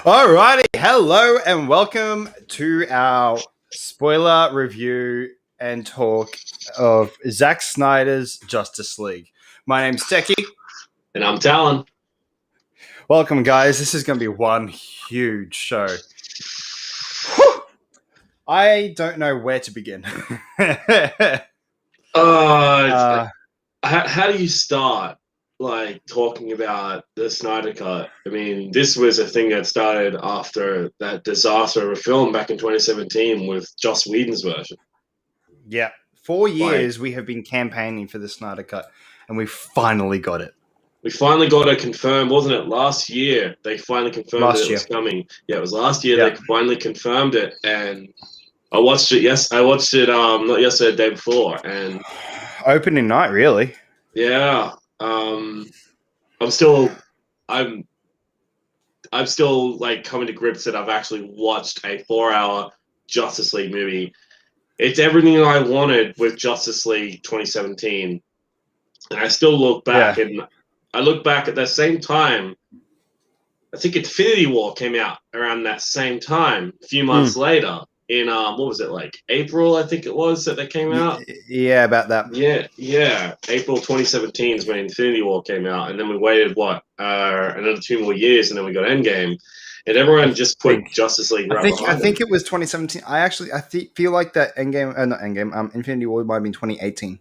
Alrighty, hello and welcome to our spoiler review and talk of Zack Snyders' Justice League. My name's Techie. And I'm Talon. Welcome, guys. This is going to be one huge show. I don't know where to begin. How do you start, talking about the Snyder Cut? I mean, this was a thing that started after that disaster of a film back in 2017 with Joss Whedon's version. Yeah. 4 years we have been campaigning for the Snyder Cut, and we finally got it. We finally got it confirmed, wasn't it? Last year, they finally confirmed that it was coming. Yeah, it was last year they finally confirmed it, and I watched it. Yes, I watched it. Not yesterday, the day before, and opening night, really. Yeah. I'm still like coming to grips that I've actually watched a 4-hour Justice League movie. It's everything I wanted with Justice League 2017, and I still look back and I look back at that same time. I think Infinity War came out around that same time, a few months later. In what was it, like April? I think it was that they came out. Yeah, about that. Yeah. April 2017 is when Infinity War came out, and then we waited another 2 more years, and then we got Endgame, and everyone just put Justice League. I think it was 2017. I feel like that Infinity War might have been 2018.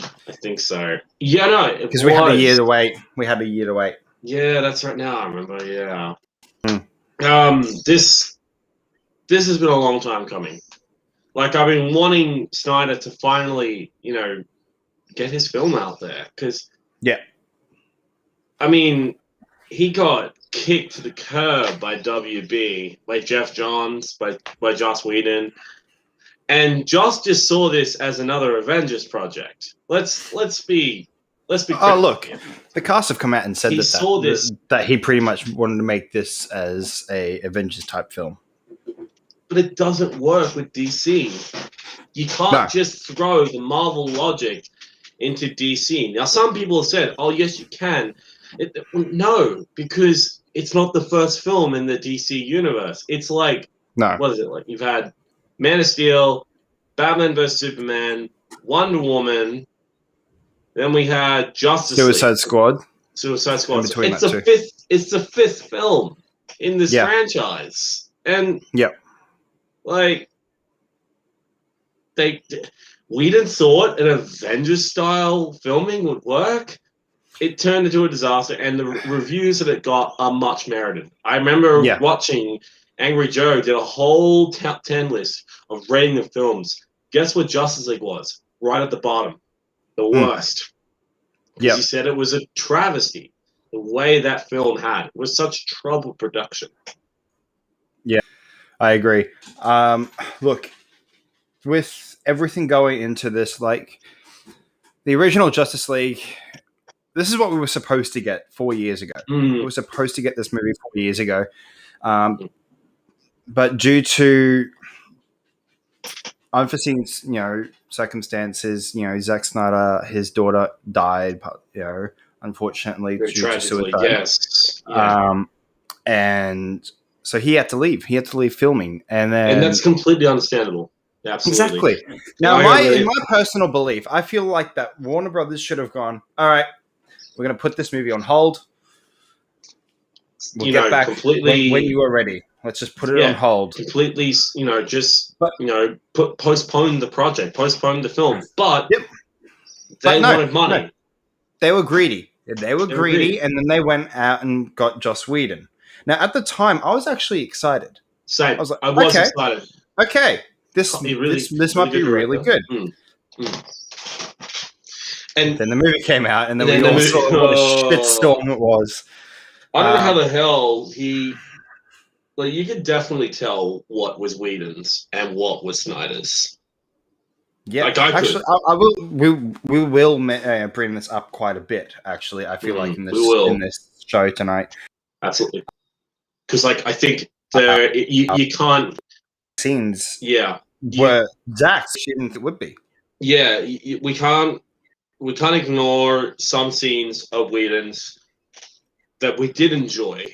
I think so. Yeah, no, because we had a year to wait. Yeah, that's right. Now I remember. Yeah. This has been a long time coming. Like, I've been wanting Snyder to finally, get his film out there. Because, I mean, he got kicked to the curb by WB, by Jeff Johns, by Joss Whedon. And Joss just saw this as another Avengers project. Let's be Oh, look, the cast have come out and said that he pretty much wanted to make this as a Avengers type film. But it doesn't work with DC. You can't just throw the Marvel logic into DC. Now, some people have said, oh, yes, you can. No, because it's not the first film in the DC universe. It's like, what is it like? You've had Man of Steel, Batman vs. Superman, Wonder Woman, then we had Justice League. Suicide Squad. It's the fifth film in this franchise. And Whedon thought an Avengers-style filming would work. It turned into a disaster, and the reviews that it got are much merited. I remember watching Angry Joe did a whole top 10 list of rating of films. Guess what Justice League was? Right at the bottom. The worst. Because he said it was a travesty. The way that film had. It was such troubled production. Yeah, I agree. Look, with everything going into this, like the original Justice League, this is what we were supposed to get 4 years ago. We were supposed to get this movie 4 years ago. But due to unforeseen, circumstances, Zack Snyder, his daughter died, unfortunately due to suicide. Yes. And so he had to leave. He had to leave filming, and that's completely understandable. Absolutely. Exactly. Now, in my personal belief, I feel like that Warner Brothers should have gone, all right, we're going to put this movie on hold. We'll get back completely when you are ready. Let's just put it on hold. Completely, postpone the project, postpone the film. But they wanted money. No. They were greedy. They were greedy, and then they went out and got Joss Whedon. Now, at the time, I was actually excited. Same. I was like, excited. Okay, this might be really good. And then the movie came out, and then we all saw what a shitstorm it was. I don't know how the hell you could definitely tell what was Whedon's and what was Snyder's. Yeah, actually, I will. We will bring this up quite a bit. Actually, I feel like in this show tonight. Absolutely, because I think you can't scenes. Yeah, where Zack didn't think it would be. Yeah, we can't ignore some scenes of Whedon's that we did enjoy.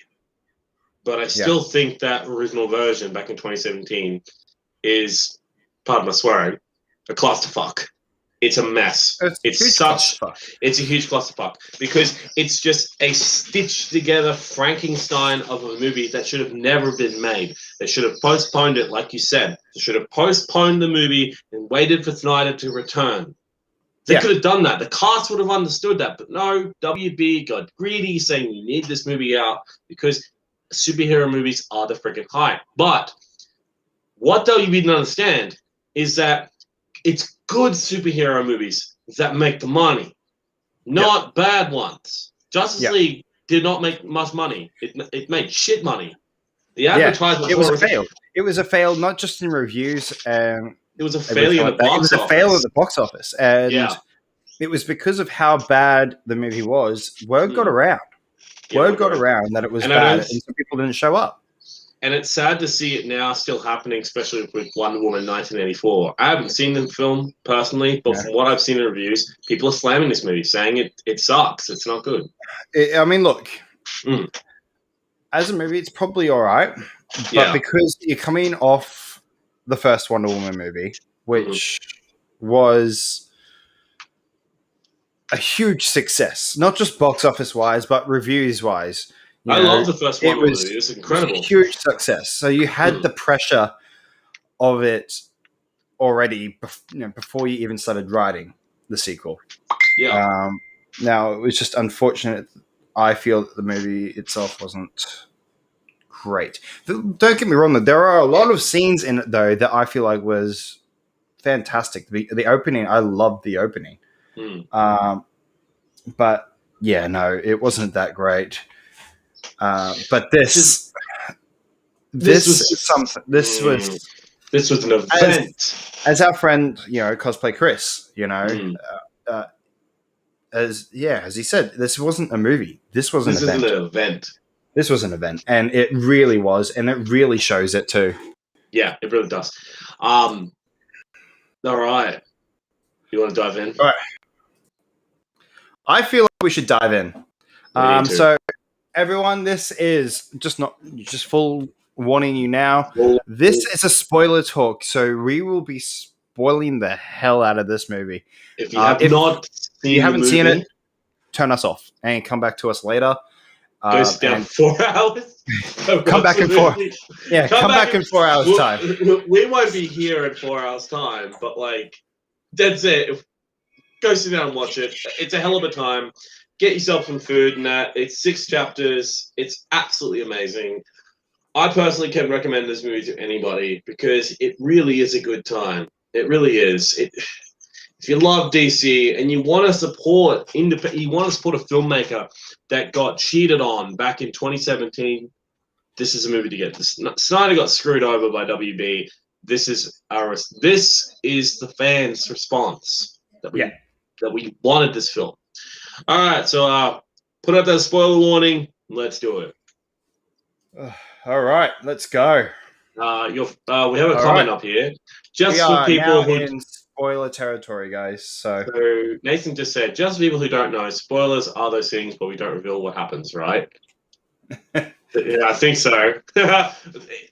but I still think that original version back in 2017 is, pardon my swearing, a clusterfuck. It's a mess. It's a huge clusterfuck because it's just a stitched together Frankenstein of a movie that should have never been made. They should have postponed it, like you said. They should have postponed the movie and waited for Snyder to return. They could have done that. The cast would have understood that, but no, WB got greedy, saying we need this movie out because superhero movies are the freaking hype. But what WB didn't understand is that it's good superhero movies that make the money, not bad ones. Justice League did not make much money. It made shit money. The advertisement it was a fail. It was a fail, not just in reviews. It was a failure at the box office. It was a fail at the box office. And it was because of how bad the movie was. Word got around. Word got around that it was bad, and some people didn't show up. And it's sad to see it now still happening, especially with Wonder Woman 1984. I haven't seen the film personally, but from what I've seen in reviews, people are slamming this movie, saying it sucks. It's not good. I mean, look, as a movie, it's probably all right. But because you're coming off the first Wonder Woman movie, which was a huge success, not just box office wise, but reviews wise. I love the first Wonder Woman movie. It was incredible. It was a huge success. So you had the pressure of it already, before you even started writing the sequel. Yeah. Now, it was just unfortunate. I feel that the movie itself wasn't great. Don't get me wrong, though. There are a lot of scenes in it, though, that I feel like was fantastic. The opening, I loved the opening. But, yeah, no, it wasn't that great. But this was something. This was an event. As our friend, cosplay Chris, as he said, this wasn't a movie. This was an event. This is an event. This was an event, and it really was, and it really shows it too. Yeah, it really does. All right, you want to dive in? All right. I feel like we should dive in. So. Everyone, this is just full warning you now. This is a spoiler talk, so we will be spoiling the hell out of this movie. If you haven't seen it, turn us off and come back to us later. Go sit down 4 hours. Come back in 4. Yeah, come back in 4 hours time. We won't be here in 4 hours time, but that's it. Go sit down and watch it. It's a hell of a time. Get yourself some food and that. It's 6 chapters. It's absolutely amazing. I personally can recommend this movie to anybody because it really is a good time. It really is. If you love DC and you want to support a filmmaker that got cheated on back in 2017, this is a movie to get. Snyder got screwed over by WB. This is the fans' response that we wanted this film. All right, so put up that spoiler warning. Let's do it. All right, let's go. We have a comment up here. Just for people who in spoiler territory, guys. So Nathan just said, just for people who don't know, spoilers are those things where we don't reveal what happens, right? Yeah, I think so.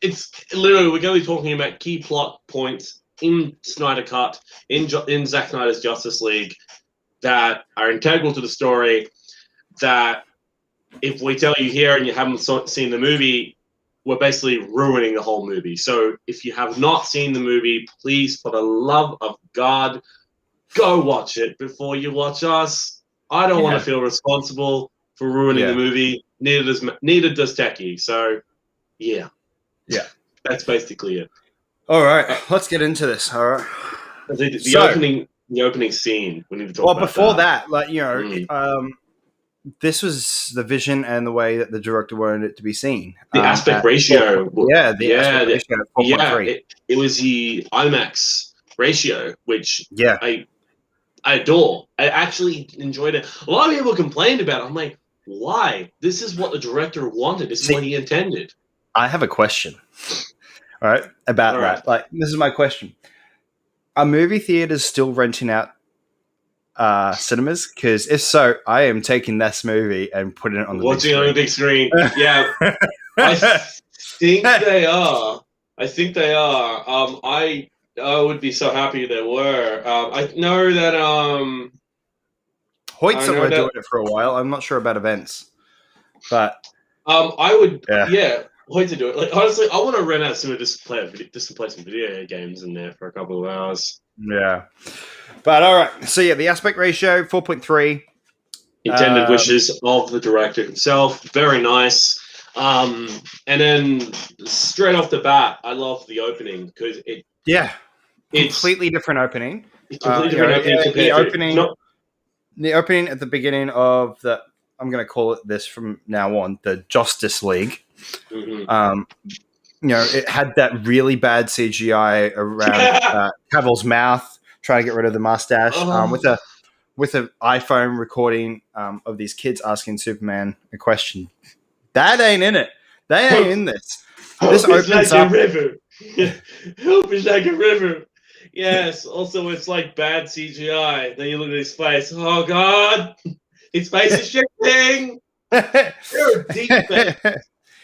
It's literally we're going to be talking about key plot points in Snyder Cut, in Zack Snyder's Justice League, that are integral to the story, that if we tell you here and you haven't seen the movie, we're basically ruining the whole movie. So if you have not seen the movie, please, for the love of God, go watch it before you watch us. I don't want to feel responsible for ruining the movie. Neither does Techie. So, yeah. That's basically it. All right, let's get into this. All right. The opening scene. We need to talk about before that, this was the vision and the way that the director wanted it to be seen. The aspect ratio. Aspect ratio. 4.3. It was the IMAX ratio, which I adore. I actually enjoyed it. A lot of people complained about it. I'm like, why? This is what the director wanted. This is what he intended. I have a question. All right, about that. This is my question. Are movie theaters still renting out cinemas? Because if so, I am taking this movie and putting it on the watching on the big screen. Yeah, I think they are. I would be so happy they were. I know that Hoyt's were doing it for a while. I'm not sure about events, but I would. Yeah. Hoyt to do it. Like honestly, I want to rent out some just to play some video games in there for a couple of hours. Yeah, but all right. So yeah, the aspect ratio 4.3. Intended wishes of the director himself. Very nice. And then straight off the bat, I love the opening because completely different opening. Completely different opening compared to the opening at the beginning of the. I'm going to call it this from now on, the Justice League. Mm-hmm. It had that really bad CGI around Cavill's mouth, trying to get rid of the mustache, with an iPhone recording of these kids asking Superman a question. That ain't in it. They ain't in this. This opens like up a river. Hope is like a river. Yes. Also, it's like bad CGI. Then you look at his face. Oh God, his face is shifting. You're a deep face.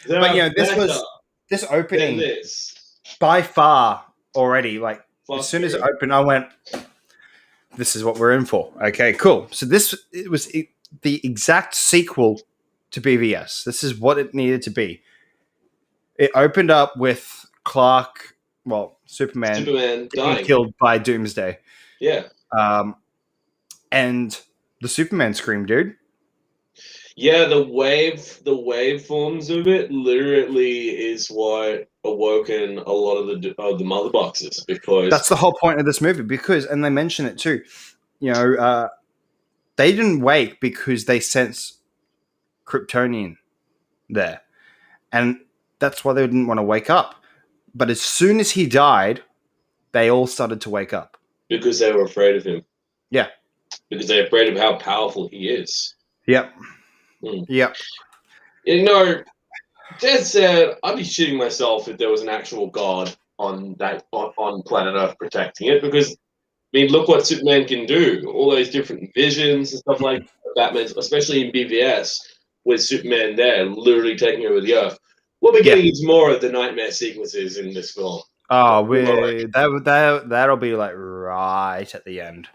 But this opening by far already. Like as soon as it opened, I went, "This is what we're in for." Okay, cool. So it was the exact sequel to BVS. This is what it needed to be. It opened up with Superman dying, killed by Doomsday. Yeah. And the Superman scream, dude. Yeah, the waveforms of it literally is what awoken a lot of the mother boxes, because that's the whole point of this movie. And they mention it too. They didn't wake because they sense Kryptonian there, and that's why they didn't want to wake up. But as soon as he died, they all started to wake up because they were afraid of him. Yeah, because they're afraid of how powerful he is. Yep. Yep. Dead said, I'd be shitting myself if there was an actual god on planet Earth protecting it, because look what Superman can do. All those different visions and stuff like Batman's, especially in BVS, with Superman there literally taking over the Earth. What we're getting is more of the nightmare sequences in this film. Oh, that'll be like right at the end.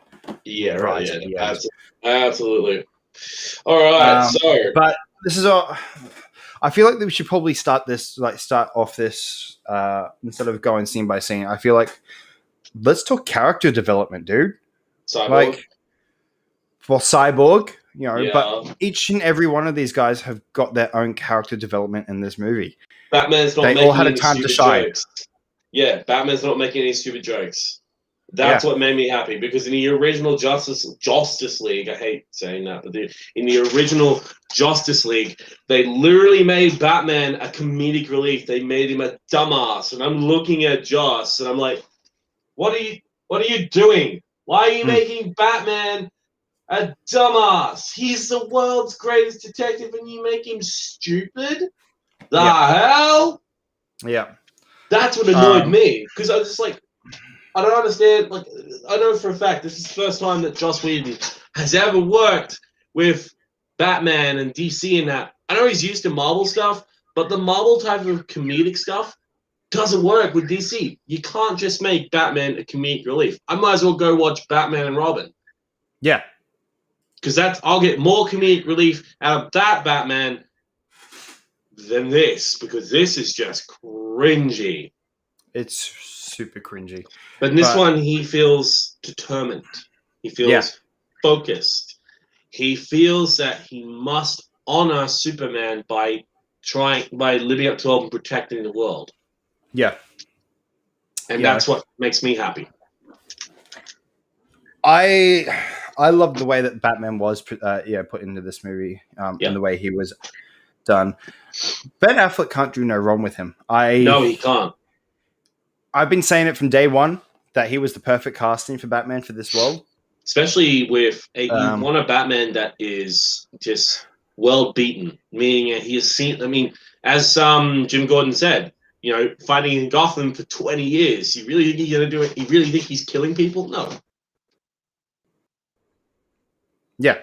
Yeah, right at the end. Absolutely. All right, but this is all. I feel like we should probably start off this instead of going scene by scene. I feel like let's talk character development, dude. Cyborg. Cyborg, but each and every one of these guys have got their own character development in this movie. Batman's not. They all had a time to shine. Jokes. Yeah, Batman's not making any stupid jokes. That's what made me happy, because in the original Justice League, I hate saying that, but in the original Justice League, they literally made Batman a comedic relief. They made him a dumbass, and I'm looking at Joss, and I'm like, what are you doing? Why are you making Batman a dumbass? He's the world's greatest detective, and you make him stupid? The hell? Yeah. That's what annoyed me, because I was just like, I don't understand. Like, I know for a fact this is the first time that Joss Whedon has ever worked with Batman and DC in that. I know he's used to Marvel stuff, but the Marvel type of comedic stuff doesn't work with DC. You can't just make Batman a comedic relief. I might as well go watch Batman and Robin. Yeah. Because I'll get more comedic relief out of that Batman than this, because this is just cringy. It's super cringy. But in this one, he feels determined. He feels focused. He feels that he must honor Superman by living up to it and protecting the world. Yeah. And that's what makes me happy. I love the way that Batman was put into this movie, and the way he was done. Ben Affleck can't do no wrong with him. No, he can't. I've been saying it from day one that he was the perfect casting for Batman for this role. Especially with you want a Batman that is just well beaten, meaning he has seen. I mean, as Jim Gordon said, fighting in Gotham for 20 years. You really think he's gonna do it? You really think he's killing people? No. Yeah.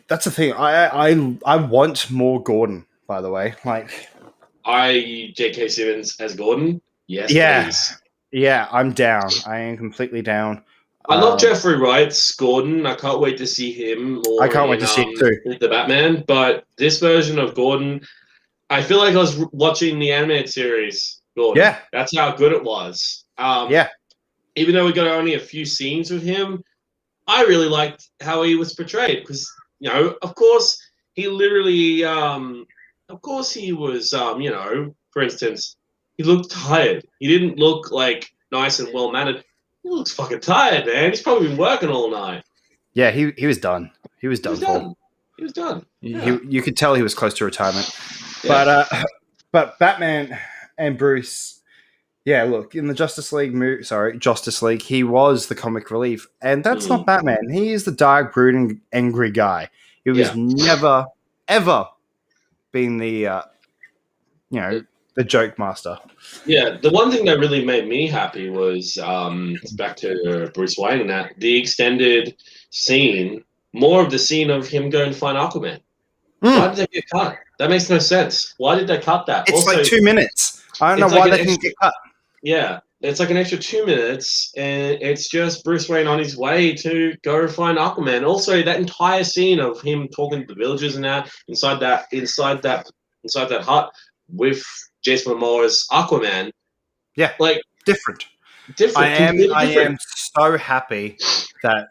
That's the thing. I want more Gordon, by the way. Like, J.K. Simmons as Gordon. Yes, yeah, please. yeah, I'm down. I am completely down. I love Jeffrey Wright's Gordon. I can't wait to see him I more can't wait in to see it too. the Batman. But this version of Gordon, I feel like I was watching the animated series Gordon. Yeah. That's how good it was. Yeah. Even though we got only a few scenes with him, I really liked how he was portrayed because, of course, he literally, of course, he was, for instance, he looked tired. He didn't look like nice and well mannered. He looks fucking tired, man. He's probably been working all night. Yeah, he was done. He was done for. He was done. You could tell he was close to retirement. Yeah. But Batman and Bruce. Yeah, look, in the Justice League he was the comic relief, and that's not Batman. He is the dark, brooding, angry guy. He was never, ever been the joke master. Yeah, the one thing that really made me happy was back to Bruce Wayne and that the extended scene, more of the scene of him going to find Aquaman. Why did they get cut? That makes no sense. Why did they cut that? It's also, like 2 minutes. I don't know why they didn't get cut. Yeah, it's like an extra 2 minutes, and it's just Bruce Wayne on his way to go find Aquaman. Also, that entire scene of him talking to the villagers and that inside that hut with Jason Momoa's Aquaman. Yeah, like different. I am so happy that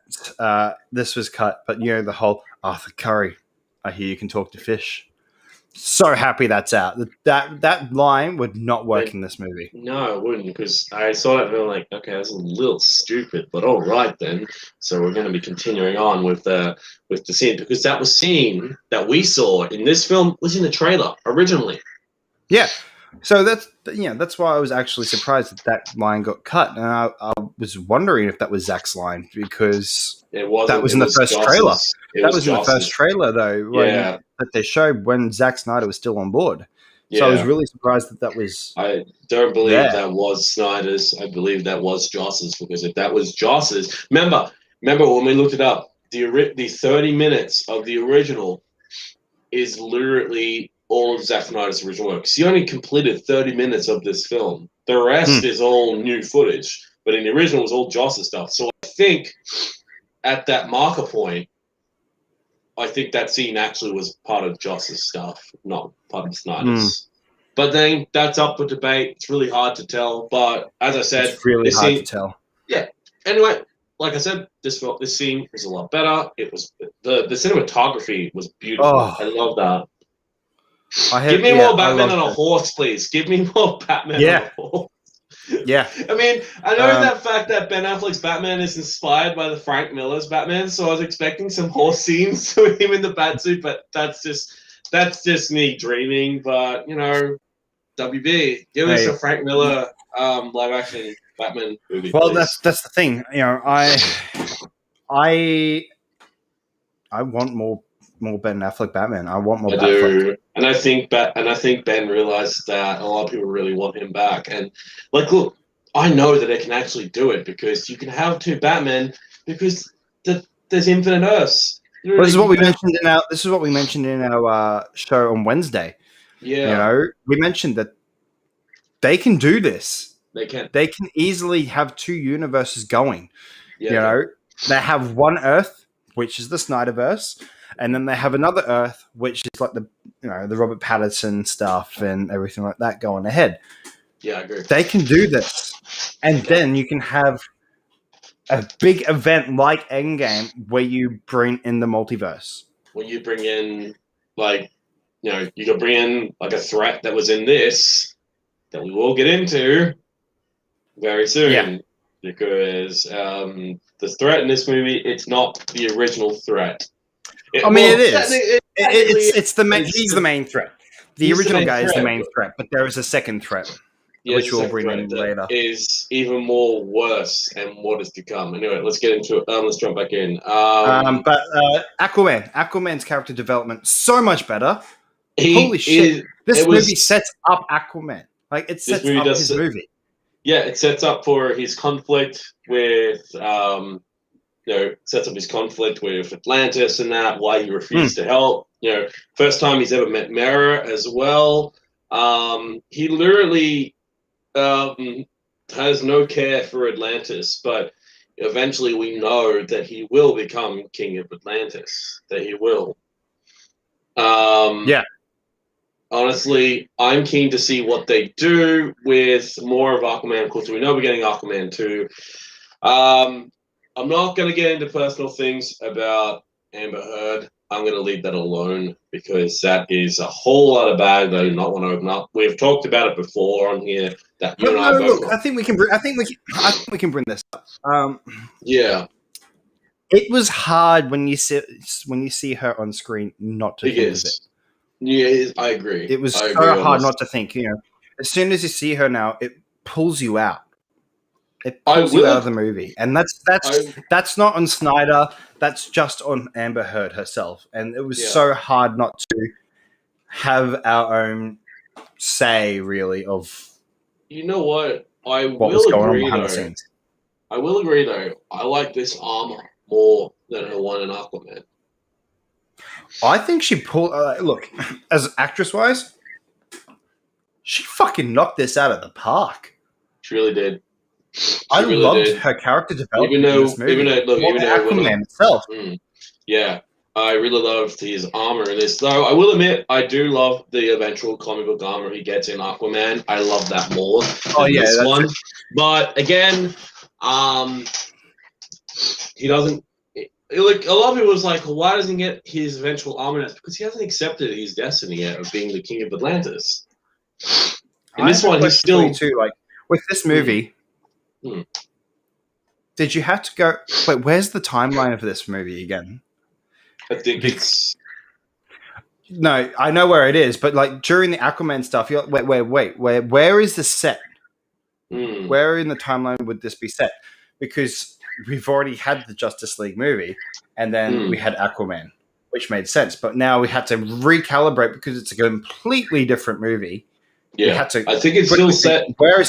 this was cut, but the whole Arthur Curry. I hear you can talk to fish. So happy that's out. That line would not work in this movie. No, it wouldn't, because I saw that and I'm like, okay, that's a little stupid, but all right then. So we're going to be continuing on with the scene, because that scene that we saw in this film was in the trailer originally. Yeah. So that's why I was actually surprised that line got cut, and I was wondering if that was Zack's line, because that was in the first trailer. That was in the first trailer, though. That they showed when Zack Snyder was still on board. Yeah. So I was really surprised that was. I don't believe that was Snyder's. I believe that was Joss's, because if that was Joss's, remember when we looked it up, the 30 minutes of the original is literally all of Zack Snyder's original work. He only completed 30 minutes of this film. The rest is all new footage, but in the original it was all Joss's stuff. So I think at that marker point, I think that scene actually was part of Joss's stuff, not part of Snyder's. But then that's up for debate. It's really hard to tell. But as I said, it's really hard to tell. Yeah. Anyway, like I said, this scene was a lot better. It was the cinematography was beautiful. Oh. I love that. Give me more Batman on a horse, please. Give me more Batman on a horse. Yeah. I mean, I know that fact that Ben Affleck's Batman is inspired by the Frank Miller's Batman, so I was expecting some horse scenes with him in the Batsuit, but that's just me dreaming. But WB, give us a Frank Miller live action Batman movie. Well, please. that's the thing. I want more Ben Affleck Batman. I want more. I do, and I think Ben realizes that a lot of people really want him back. And look, I know that they can actually do it, because you can have two Batmen, because there's infinite Earths. Well, this is what we mentioned in our show on Wednesday. Yeah, we mentioned that they can do this. They can easily have two universes going. Yeah, they have one Earth, which is the Snyderverse. And then they have another Earth, which is like the Robert Pattinson stuff and everything like that going ahead. Yeah, I agree. They can do this, and then you can have a big event like Endgame where you bring in the multiverse. When you bring in, you can bring in like a threat that was in this that we will get into very soon. Yeah. Because the threat in this movie, it's not the original threat. It is. It's the main. He's the main threat. The original guy is the main threat, but there is a second threat, which we'll bring in later. Is even more worse and what is to come. Anyway, let's get into it. Let's jump back in. But Aquaman's character development so much better. Holy shit! This movie sets up Aquaman. Like, it sets up his movie. Yeah, it sets up for his conflict with sets up his conflict with Atlantis and that, why he refused to help. First time he's ever met Mera as well. He literally has no care for Atlantis, but eventually we know that he will become King of Atlantis. That he will. Honestly, I'm keen to see what they do with more of Aquaman. Of course, we know we're getting Aquaman 2. I'm not going to get into personal things about Amber Heard. I'm going to leave that alone because that is a whole lot of bag that I do not want to open up. We've talked about it before on here. That you and I both. Look, I think we can bring this up. Yeah. It was hard when you see her on screen not to think of it. Yeah, I agree. It was so hard not to think. As soon as you see her now, it pulls you out. It pulls you out of the movie, and that's not on Snyder. That's just on Amber Heard herself, and it was so hard not to have our own say, really, of. You know what? What was going on behind the scenes. I will agree, though. I like this armor more than the one in Aquaman. I think she pulled. Look, as actress-wise, she fucking knocked this out of the park. She really did. I loved her character development in this movie. Even though Aquaman itself. Yeah, I really loved his armor in this. Though I will admit, I do love the eventual comic book armor he gets in Aquaman. I love that more than this one. It. But again, he doesn't. Like a lot of people was like, why doesn't he get his eventual armor? It's because he hasn't accepted his destiny yet of being the king of Atlantis. In this one, he's still too. Like with this movie, did you have to go? Wait, where's the timeline of this movie again? I think it's. No, I know where it is, but like during the Aquaman stuff, you're like, wait, where is this set? Where in the timeline would this be set? Because we've already had the Justice League movie, and then we had Aquaman, which made sense. But now we had to recalibrate because it's a completely different movie. Yeah, we had to I think it's still set. Where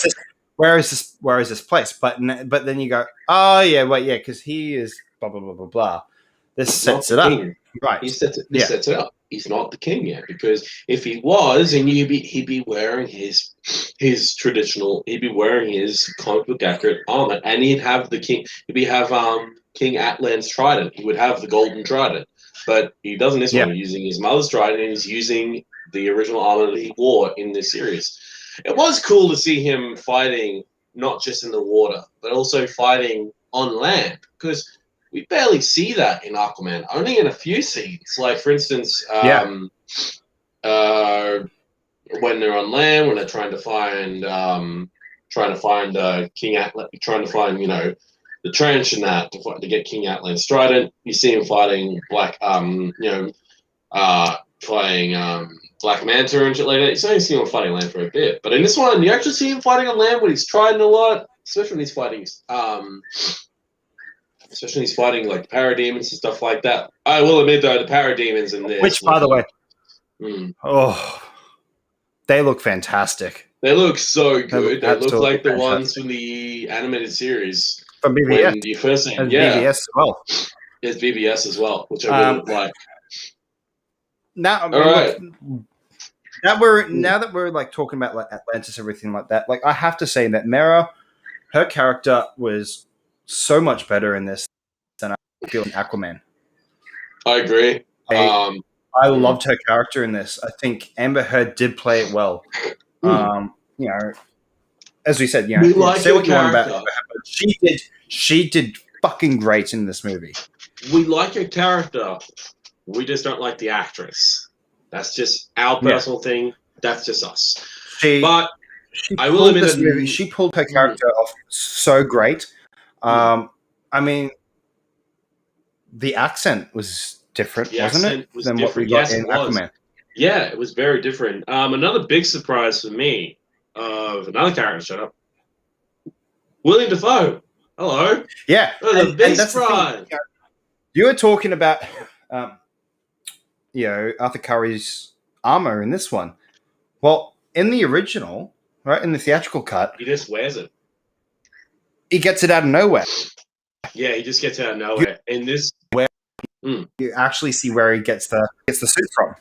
is this place? But then you go, oh yeah, wait, yeah, because he is blah blah blah blah blah. This sets it up, right? He sets it up. He's not the king yet, because if he was, and he'd be wearing his traditional, he'd be wearing his comic book accurate armor, and he'd have the king. He'd have King Atlan's trident. He would have the golden trident, but he doesn't. This one, he's using his mother's trident, and he's using the original armor that he wore in this series. It was cool to see him fighting not just in the water, but also fighting on land, because we barely see that in Aquaman, only in a few scenes. Like, for instance, when they're on land, when they're trying to find King Atlan, trying to find, the trench and that to get King Atlan's trident. You see him fighting Black Manta and shit like that. You only see him fighting land for a bit, but in this one, you actually see him fighting on land when he's trident a lot, especially when he's fighting. Especially when he's fighting like parademons and stuff like that. I will admit, though, the parademons in this. Which, by the way, they look fantastic. They look so good. They look like the ones from the animated series. From BBS. When you first see them. BBS as well. It's BBS as well, which I really like. Now, all right. Now that we're like talking about like Atlantis, everything like that, like I have to say that Mera, her character was so much better in this than I feel in Aquaman. I agree. I loved her character in this. I think Amber Heard did play it well. As we said, say what you want about Amber Heard, but she did fucking great in this movie. We like her character. We just don't like the actress. That's just our personal thing. That's just us. I will admit that she pulled her character off so great. I mean, the accent was different, wasn't it? Than what we got in Aquaman. Yeah, it was very different. Another big surprise for me of another character showed up. William Dafoe. Hello. Yeah. The big surprise. You were talking about, Arthur Curry's armor in this one. Well, in the original, right, in the theatrical cut, he just wears it. He gets it out of nowhere. Yeah, he just gets out of nowhere. And this, you actually see where he gets the suit from.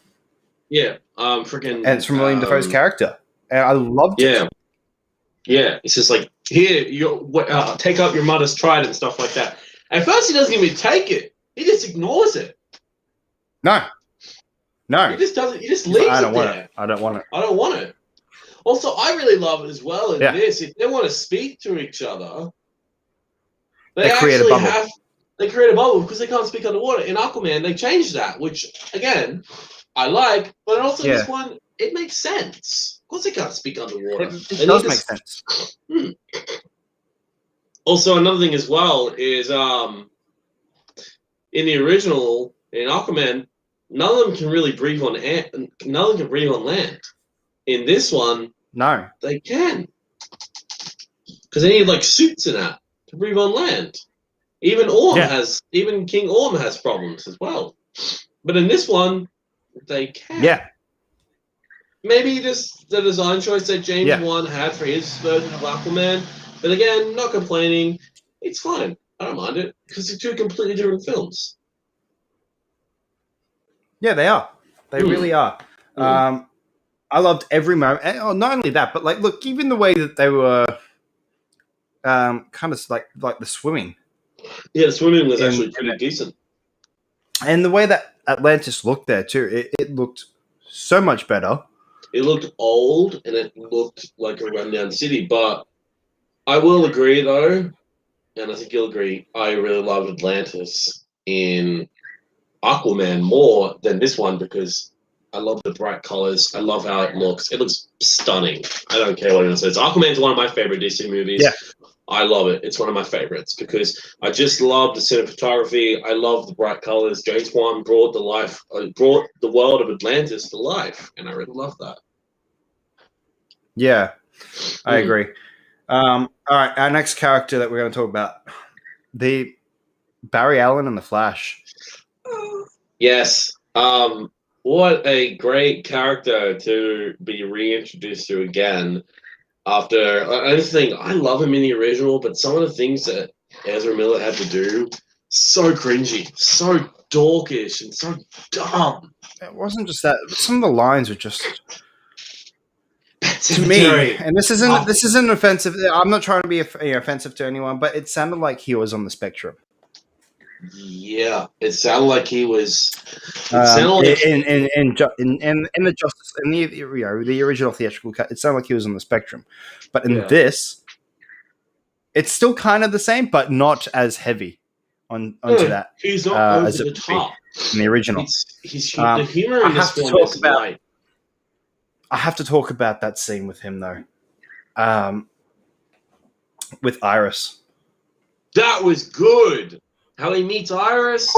Yeah, freaking, and it's from William Dafoe's character, and I loved it. Yeah. It's just like, here, take up your mother's trident and stuff like that. At first, he doesn't even take it; he just ignores it. No, he just doesn't. He just leaves I don't it want there. it. I don't want it. I don't want it. Also, I really love it as well in Yeah. this. If they want to speak to each other, They create a actually bubble. They create a bubble because they can't speak underwater. In Aquaman, they changed that, which again I like, but also this one it makes sense. Of course, they can't speak underwater. It does make sense. Also, another thing as well is in the original in Aquaman, none of them can really breathe on air. None of them can breathe on land. In this one, no, they can because they need like suits in that to breathe on land. Even even King Orm has problems as well. But in this one, they can. Yeah. Maybe just the design choice that James Wan had for his version of Aquaman. But again, not complaining. It's fine. I don't mind it because they're two completely different films. Yeah, they are. They really are. I loved every moment. And, not only that, but like, look, even the way that they were kind of like the swimming. Yeah, the swimming was actually pretty decent. And the way that Atlantis looked there too, it looked so much better. It looked old and it looked like a rundown city, but I will agree though, and I think you'll agree, I really loved Atlantis in Aquaman more than this one because I love the bright colors. I love how it looks. It looks stunning. I don't care what anyone says. Aquaman's one of my favorite DC movies. Yeah. I love it. It's one of my favorites because I just love the cinematography. I love the bright colors. James Wan brought the world of Atlantis to life, and I really love that. Yeah, I agree. All right, our next character that we're going to talk about, the Barry Allen and the Flash. Yes. What a great character to be reintroduced to again. After anything, I love him in the original, but some of the things that Ezra Miller had to do, so cringy, so dorkish, and so dumb. It wasn't just that; some of the lines were just to me. And this isn't offensive. I'm not trying to be offensive to anyone, but it sounded like he was on the spectrum. Yeah, it sounded like he was. In the Justice in the original theatrical cut, it sounded like he was on the spectrum, but in this, it's still kind of the same, but not as heavy onto that. He's not over the top in the original. The humor in this film is light. I have to talk about that scene with him though, with Iris. That was good. How he meets Iris,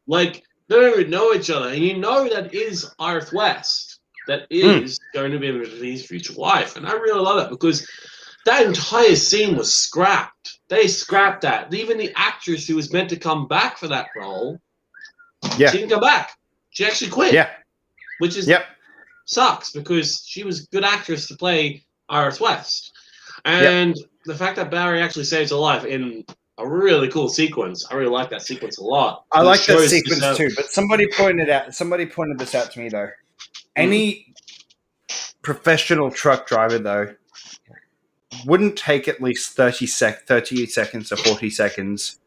like they don't even know each other, and you know that is Iris West. That is going to be his future wife, and I really love that because that entire scene was scrapped. They scrapped that. Even the actress who was meant to come back for that role, she didn't come back. She actually quit. Yeah, which is sucks because she was a good actress to play Iris West, and the fact that Barry actually saves her life in a really cool sequence. I really like that sequence a lot. I like that sequence too, but somebody pointed this out to me though. Any professional truck driver though wouldn't take at least 30 seconds or 40 seconds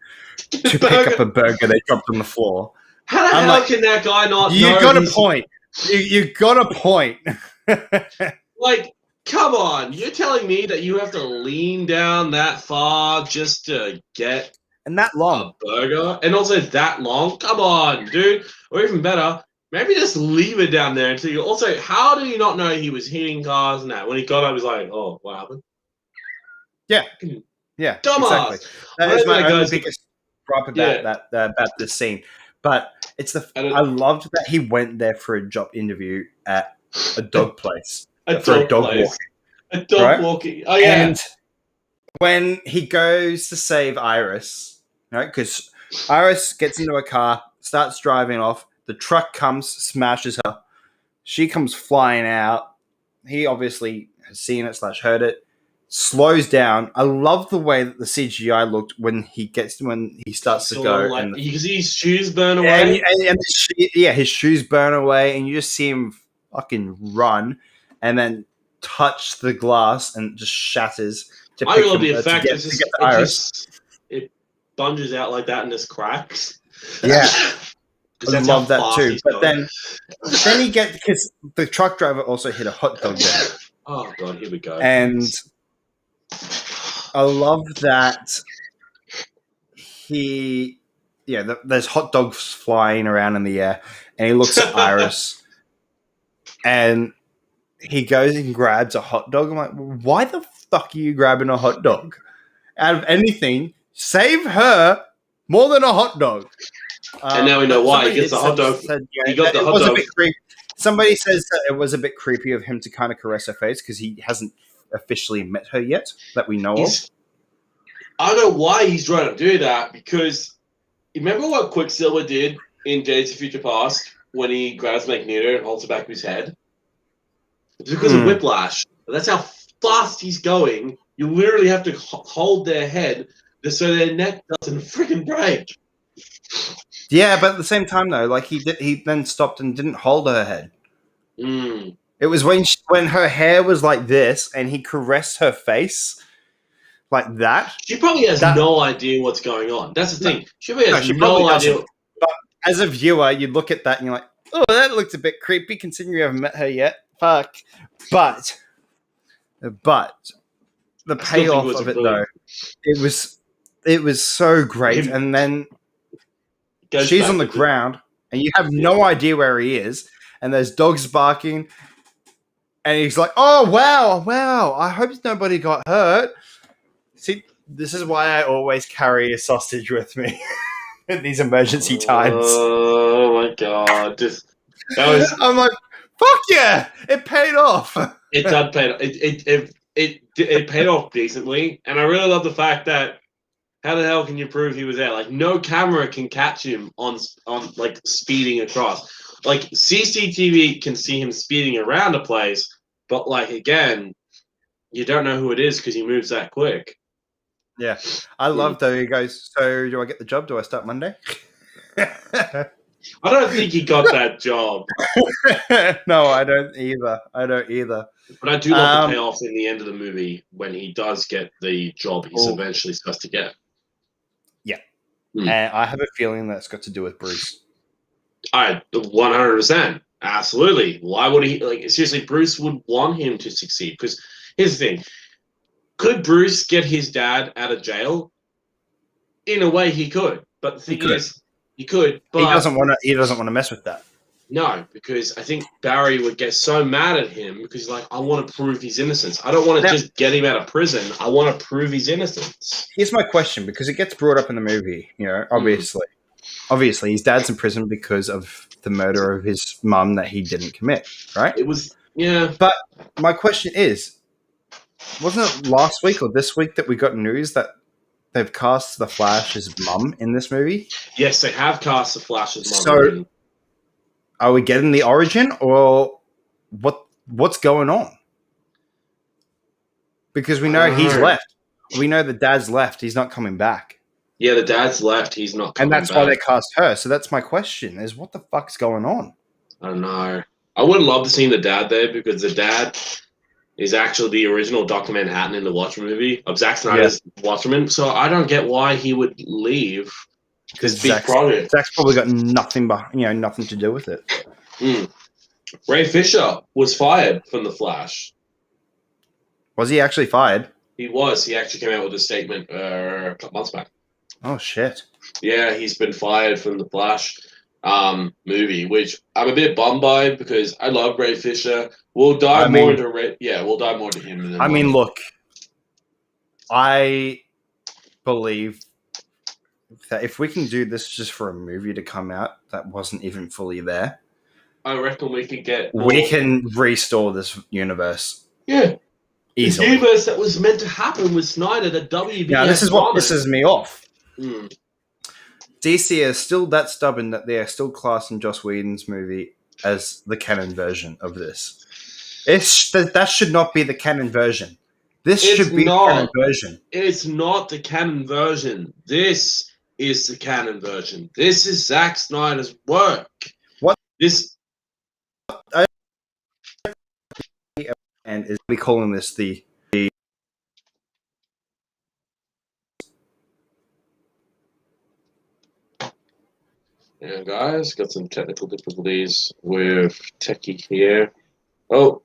to pick up a burger they dropped on the floor. How the hell can that guy not know? You got a point. You got a point. Like, come on, you're telling me that you have to lean down that far just to get that long a burger, and also that long? Come on, dude. Or even better, maybe just leave it down there until you. Also, how did he not know he was hitting cars and that? When he got up, he was like, "Oh, what happened?" Yeah, dumbass. Exactly. That is my only biggest gripe about this scene. But I loved that he went there for a job interview at a dog place. A dog walking. Oh, yeah. And when he goes to save Iris, right? Because Iris gets into a car, starts driving off. The truck comes, smashes her. She comes flying out. He obviously has seen it / heard it. slows down. I love the way that the CGI looked when he starts to go, like, and you can see his shoes burn away. His shoes burn away, and you just see him fucking run, and then touch the glass, and it just shatters to I pick love him, the effect. to get the Iris. It bunges out like that and just cracks. Yeah, because I that's love how that fast too. he's But going. then he gets, because the truck driver also hit a hot dog there. Oh god, here we go. And I love that there's hot dogs flying around in the air, and he looks at Iris, and he goes and grabs a hot dog. I'm like, why the fuck are you grabbing a hot dog? Out of anything, save her more than a hot dog. And now we know why he gets the hot dog. He got the hot dog. Somebody says that it was a bit creepy of him to kind of caress her face because he hasn't officially met her yet that we know of. I don't know why he's trying to do that, because you remember what Quicksilver did in Days of Future Past when he grabs Magneto and holds the back of his head? It's because of Whiplash. That's how fast he's going. You literally have to hold their head just so their neck doesn't freaking break. Yeah, but at the same time, though, like he then stopped and didn't hold her head. It was when her hair was like this, and he caressed her face like that. She probably has no idea what's going on. That's the thing. She probably has no idea. But as a viewer, you look at that and you're like, "Oh, that looks a bit creepy." Considering you haven't met her yet, fuck. But the payoff of it, though, it was so great, and then. She's on the ground, and you have no idea where he is, and there's dogs barking, and he's like, "Oh, wow, I hope nobody got hurt." See, this is why I always carry a sausage with me at these emergency times. Oh, my God. I'm like, fuck yeah, it paid off. It did pay it paid off decently, and I really love the fact that how the hell can you prove he was there? Like, no camera can catch him on like speeding across. Like, CCTV can see him speeding around a place, but like, again, you don't know who it is because he moves that quick. Yeah, I love though. He goes, "So, do I get the job? Do I start Monday?" I don't think he got that job. No, I don't either. But I do love the payoff in the end of the movie when he does get the job he's eventually supposed to get. Yeah. And I have a feeling that's got to do with Bruce. 100%. Absolutely. Why would he? Like, seriously, Bruce would want him to succeed. Because here's the thing. Could Bruce get his dad out of jail? In a way, he could. But the thing is, he could. But he doesn't want to mess with that. No, because I think Barry would get so mad at him because he's like, I want to prove his innocence. I don't want to just get him out of prison. I want to prove his innocence. Here's my question, because it gets brought up in the movie, obviously. Obviously, his dad's in prison because of the murder of his mum that he didn't commit, right? It was, yeah. But my question is, wasn't it last week or this week that we got news that they've cast the Flash's mum in this movie? Yes, they have cast the Flash's mum. So, are we getting the origin, or what's going on? Because we know he's left. We know the dad's left. He's not coming back. Yeah, the dad's left. He's not coming back. And that's why they cast her. So that's my question, is what the fuck's going on? I don't know. I would love to see the dad there, because the dad is actually the original Dr. Manhattan in the Watchmen movie of Zack Snyders' Watchmen. So I don't get why he would leave. Because Zack's probably got nothing to do with it. Ray Fisher was fired from The Flash. Was he actually fired? He was. He actually came out with a statement a couple months back. Oh, shit. Yeah, he's been fired from The Flash movie, which I'm a bit bummed by, because I love Ray Fisher. We'll dive more into him. I mean, look, I believe that if we can do this just for a movie to come out that wasn't even fully there, I reckon we can restore this universe. Yeah. Easily. The universe that was meant to happen with Snyder, the WB. Now, this is what pisses me off. Mm. DC is still that stubborn that they are still classing Joss Whedon's movie as the canon version of this. That should not be the canon version. This should be the canon version. It's not the canon version. This is the canon version. This is Zack Snyder's work. What this? And is we calling this the? Yeah, guys, got some technical difficulties with Techie here. Oh,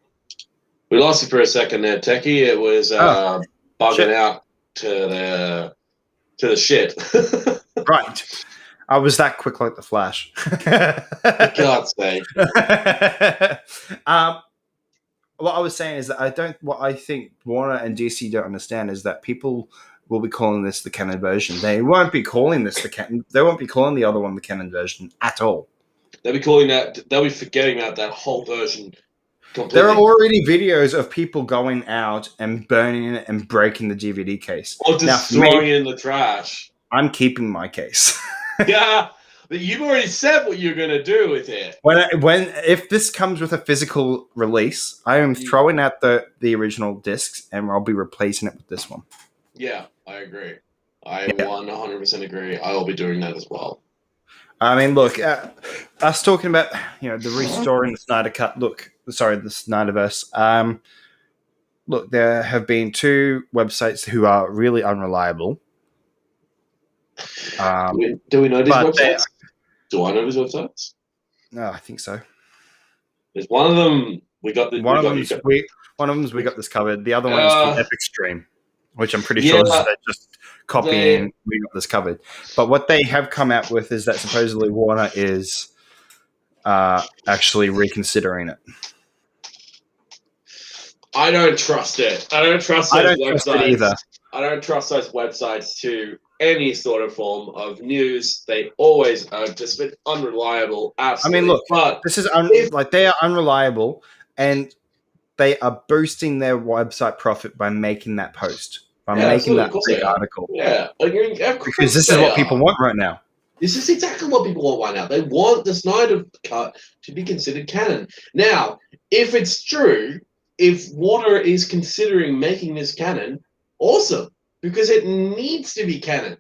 we lost you for a second there, Techie. It was bugging out to the shit. Right. I was that quick like the Flash. For God's sake. What I was saying is that what I think Warner and DC don't understand is that people will be calling this the canon version. They won't be calling this the canon. They won't be calling the other one the canon version at all. They'll be calling that. They'll be forgetting that whole version completely. There are already videos of people going out and burning it and breaking the DVD case. Or just throwing it in the trash. I'm keeping my case. Yeah, but you've already said what you're going to do with it. If this comes with a physical release, I am throwing out the original discs and I'll be replacing it with this one. Yeah, I agree. I 100% agree. I will be doing that as well. I mean, look, us talking about the restoring the Snyder Cut. The Snyderverse. Look, there have been two websites who are really unreliable. Do we know these websites? Do I know these websites? No, I think so. There's one of them. We got this covered. The other one is from Epic Stream, which I'm pretty sure they're just copying. We got this covered. But what they have come out with is that supposedly Warner is actually reconsidering it. I don't trust it. I don't trust those websites. Trust it either. I don't trust those websites to any sort of form of news. They always are just a bit unreliable. Absolutely. I mean, look, but this is they are unreliable, and they are boosting their website profit by making that post, making that big article. Yeah, because this is what people want right now. This is exactly what people want right now. They want the Snyder Cut to be considered canon. Now, if it's true, if Warner is considering making this canon, awesome, because it needs to be canon.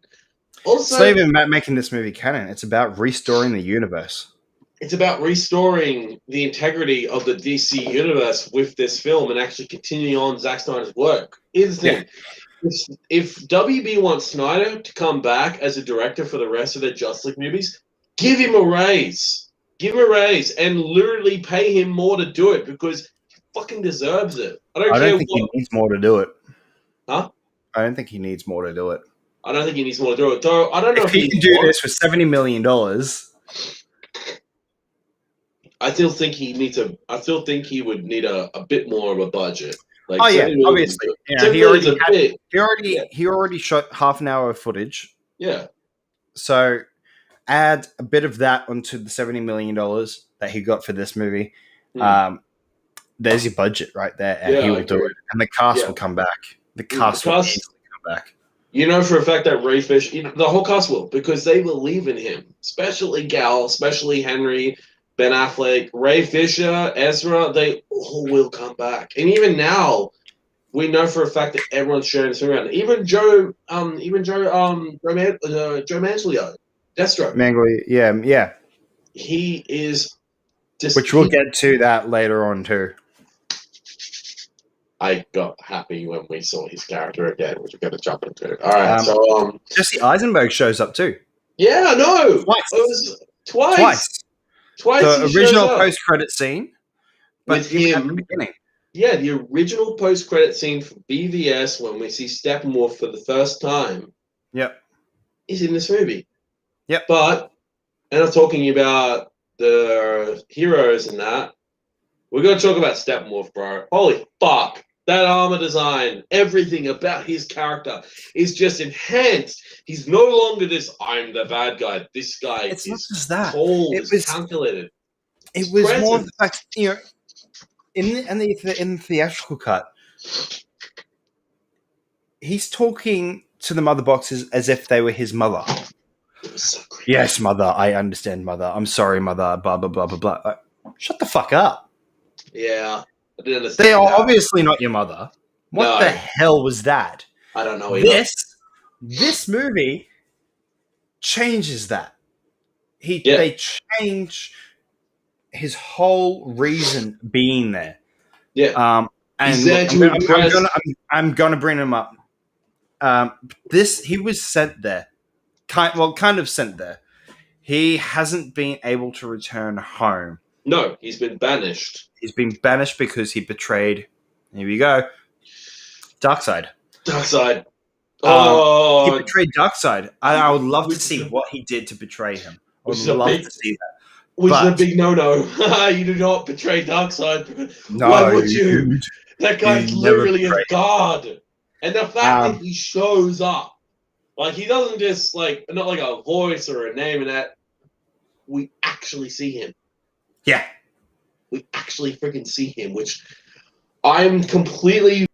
Also, it's not even about making this movie canon. It's about restoring the universe. It's about restoring the integrity of the DC universe with this film and actually continuing on Zack Snyder's work. Here's the thing. If WB wants Snyder to come back as a director for the rest of the Justice League movies, give him a raise. Give him a raise and literally pay him more to do it because he fucking deserves it. I don't think he needs more to do it. Huh? I don't think he needs more to do it. I don't think he needs more to do it. Though I don't know if he can do this for $70 million. I still think he needs I still think he would need a bit more of a budget. Like obviously. Yeah, he already shot half an hour of footage. Yeah. So add a bit of that onto the $70 million that he got for this movie. There's your budget right there, and he will do it. And the cast will come back. The cast will easily come back. You know for a fact that Ray Fisher, the whole cast will, because they believe in him. Especially Gal, especially Henry, Ben Affleck, Ray Fisher, Ezra, they all will come back. And even now, we know for a fact that everyone's sharing this around. Even Joe Manganiello, Destro. Manganiello, yeah. He is just... Which we'll get to that later on, too. I got happy when we saw his character again, which we're going to jump into. All right, so... Jesse Eisenberg shows up, too. Yeah, I know. Twice. The original post-credit scene, but with him at the beginning. Yeah, the original post-credit scene for BVS when we see Steppenwolf for the first time. Yep. Is in this movie. Yep. But, and I'm talking about the heroes and that. We're going to talk about Steppenwolf, bro. Holy fuck. That armor design, everything about his character is just enhanced. He's no longer this, I'm the bad guy. This guy is not just that. Cold, it's calculated. It was more of the fact, in the theatrical cut, he's talking to the mother boxes as if they were his mother. It was so creepy. Yes, mother, I understand, mother. I'm sorry, mother, blah, blah, blah, blah, blah. Shut the fuck up. Yeah. I didn't understand. They are obviously not your mother. What the hell was that? I don't know either. This movie changes that. They change his whole reason being there. Yeah. And look, I'm gonna bring him up. He was sent there, kind of sent there. He hasn't been able to return home. No, he's been banished. He's been banished because he betrayed. Here we go. Darkseid. Darkseid. He betrayed Darkseid. I would love to see what he did to betray him. I would love to see that. Which is a big no-no. You do not betray Darkseid. No, why would you? That guy's literally a god. And the fact that he shows up, like he doesn't just not like a voice or a name and that. We actually see him. Yeah. We actually freaking see him, which I'm completely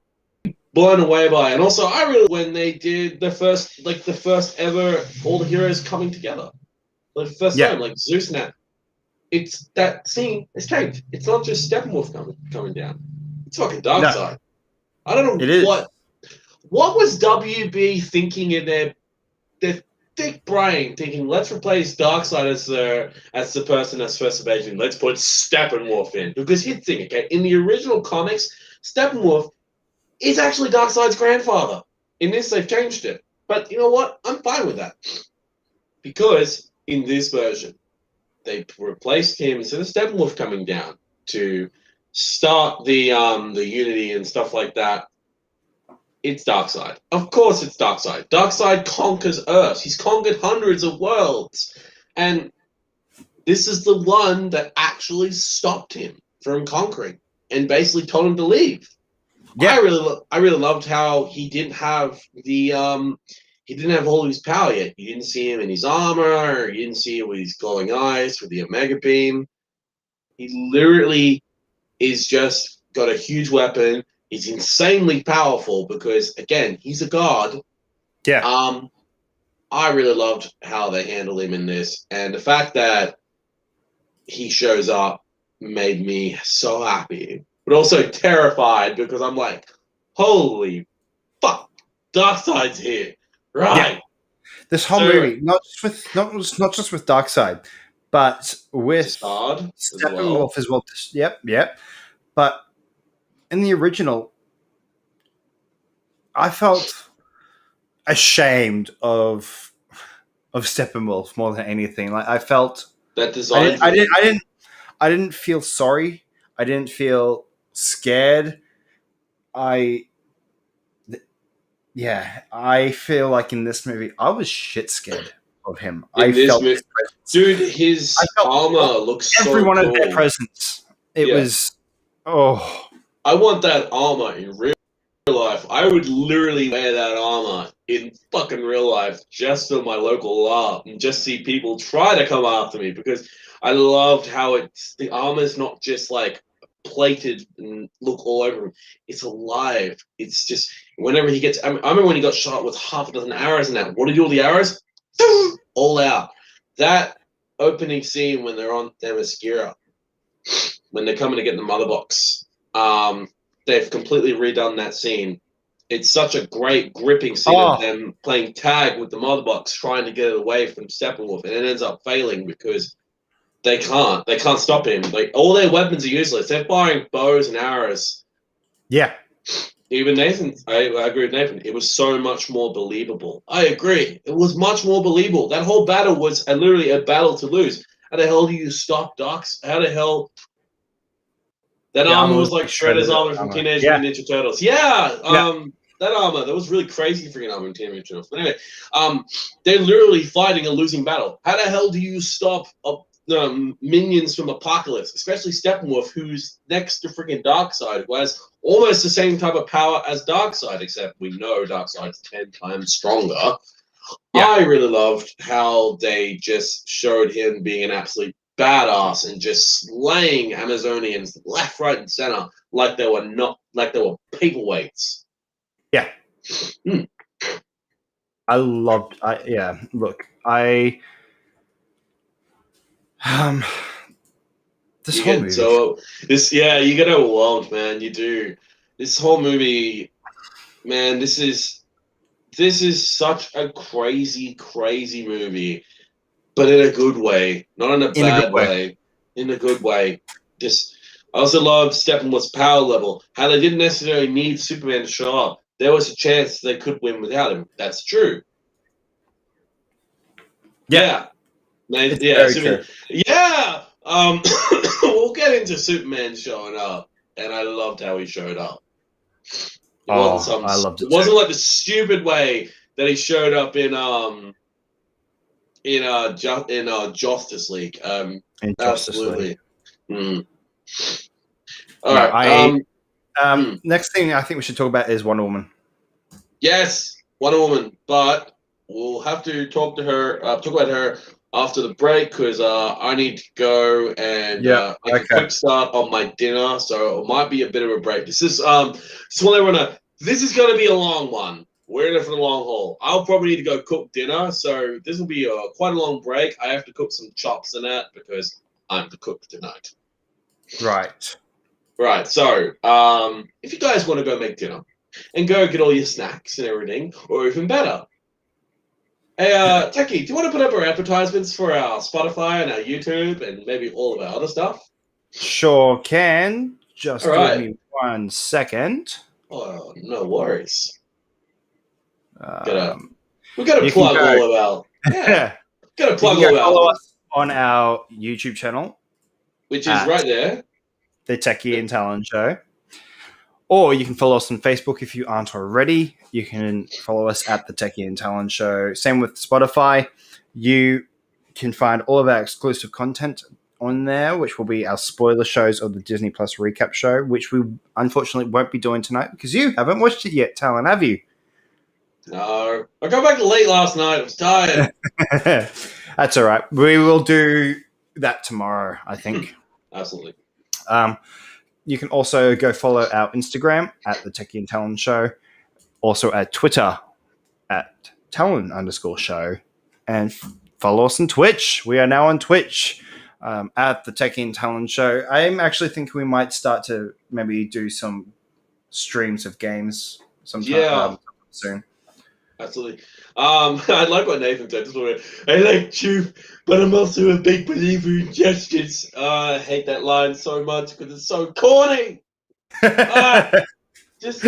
blown away by. And also, I really when they did the first ever all the heroes coming together, the first time, like Zeus and that. It's that scene has changed. It's not just Steppenwolf coming down. It's fucking Darkseid. No. I don't know what was WB thinking in their thick brain, thinking let's replace Darkseid as the person that's first invasion. Let's put Steppenwolf in because here's the thing, okay? In the original comics, Steppenwolf is actually Darkseid's grandfather. In this, they've changed it, but you know what? I'm fine with that because in this version, they replaced him instead of Steppenwolf coming down to start the Unity and stuff like that. It's Darkseid. Of course it's Darkseid. Darkseid conquers Earth. He's conquered hundreds of worlds. And this is the one that actually stopped him from conquering and basically told him to leave. Yeah. I really loved how he didn't have all of his power yet. You didn't see him in his armor, or you didn't see him with his glowing eyes, with the Omega Beam. He literally is just got a huge weapon. He's insanely powerful because, again, he's a god. Yeah. I really loved how they handled him in this. And the fact that he shows up made me so happy. But also terrified because I'm like, holy fuck, Darkseid's here. Right. Yeah. This whole movie, not just with Darkseid, but with Steppenwolf as well. Yep. But in the original, I felt ashamed of Steppenwolf more than anything. Like I felt that design. I didn't feel sorry. I didn't feel scared. I feel like in this movie, I was shit scared of him. His armor looks so cool. Every one of their presence. It was, I want that armor in real life. I would literally wear that armor in fucking real life just for my local LARP and just see people try to come after me because I loved how the armor's not just like plated and look all over him. It's alive. It's just whenever he gets. I remember when he got shot with half a dozen arrows and that. What do you do with the arrows? All out. That opening scene when they're on Themyscira, when they're coming to get the mother box, they've completely redone that scene. It's such a great gripping scene of them playing tag with the mother box, trying to get it away from Steppenwolf, and it ends up failing because they can't stop him. Like all their weapons are useless. They're firing bows and arrows. Yeah. Even Nathan, I agree with Nathan. It was so much more believable. I agree. It was much more believable. That whole battle was literally a battle to lose. How the hell do you stop Darks? How the hell? That armor was like Shredder's armor from Teenage Mutant Ninja Turtles. Yeah. That armor, that was really crazy freaking armor in Teenage Mutant Turtles. But anyway, they're literally fighting a losing battle. How the hell do you stop minions from Apocalypse, especially Steppenwolf, who's next to freaking Darkseid, who has almost the same type of power as Darkseid, except we know Darkseid's 10 times stronger. Yeah. I really loved how they just showed him being an absolute badass and just slaying Amazonians left, right, and center like they were paperweights. Yeah. I loved. Look, this whole movie. You get overwhelmed, man. You do. This whole movie Man, this is such a crazy, crazy movie, but in a good way, not in a bad way. In a good way. Just, I also love Steppenwolf's power level. How they didn't necessarily need Superman to show up. There was a chance they could win without him. That's true. Yeah. Man, yeah, Superman. Yeah. We'll get into Superman showing up, and I loved how he showed up. It I loved it. It wasn't like the stupid way that he showed up in Justice League. In Justice League. All right. Next thing I think we should talk about is Wonder Woman. Yes, Wonder Woman, but we'll have to talk about her after the break because I need to go and make a quick start on my dinner, so it might be a bit of a break. This is just want everyone to know this is going to be a long one. We're in it for the long haul. I'll probably need to go cook dinner, so this will be quite a long break. I have to cook some chops and that because I'm the cook tonight. Right. So, if you guys want to go make dinner and go get all your snacks and everything, or even better, hey, Techie, do you want to put up our advertisements for our Spotify and our YouTube and maybe all of our other stuff? Sure can. Just give me 1 second. Oh, no worries. We got to plug all of our. Yeah. Got to plug all of our. Follow us on our YouTube channel, which is right there. The Techie and Talon Show. Or you can follow us on Facebook if you aren't already. You can follow us at the Techie and Talon Show. Same with Spotify. You can find all of our exclusive content on there, which will be our spoiler shows of the Disney Plus recap show, which we unfortunately won't be doing tonight because you haven't watched it yet, Talon, have you? No. I got back late last night. I was tired. That's all right. We will do that tomorrow, I think. Absolutely. You can also go follow our Instagram at the Techie and Talon Show, also at Twitter at Talon_show, and follow us on Twitch. We are now on Twitch at the Techie and Talon Show. I'm actually thinking we might start to maybe do some streams of games sometime soon. Absolutely. I like what Nathan said. I like truth, but I'm also a big believer in justice. I hate that line so much because it's so corny. It's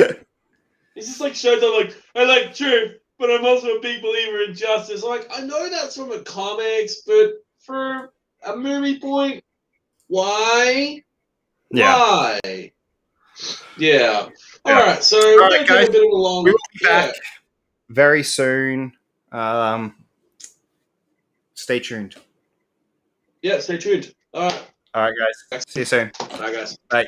just like shows up like, I like truth, but I'm also a big believer in justice. I'm like, I know that's from a comics, but for a movie point, why? Yeah. Why? Yeah. All right, so we're going to take a bit of a long... We will be back very soon. Stay tuned. Yeah, stay tuned. All right, guys. See you soon. Bye, guys. Bye.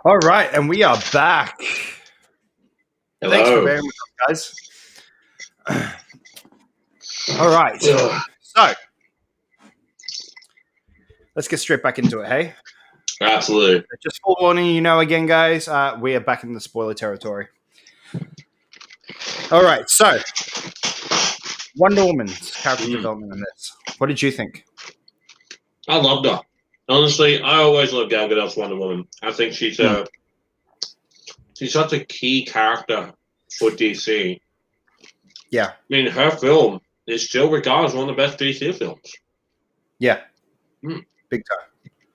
All right, and we are back. Hello. Thanks for bearing with us, guys. All right. So, let's get straight back into it, hey? Absolutely. Just forewarning again, guys, we are back in the spoiler territory. All right, so Wonder Woman's character development in this. What did you think? I loved her. Honestly, I always loved Gal Gadot's Wonder Woman. I think she's such a key character for DC. Yeah. I mean, her film is still regarded as one of the best DC films. Yeah. Big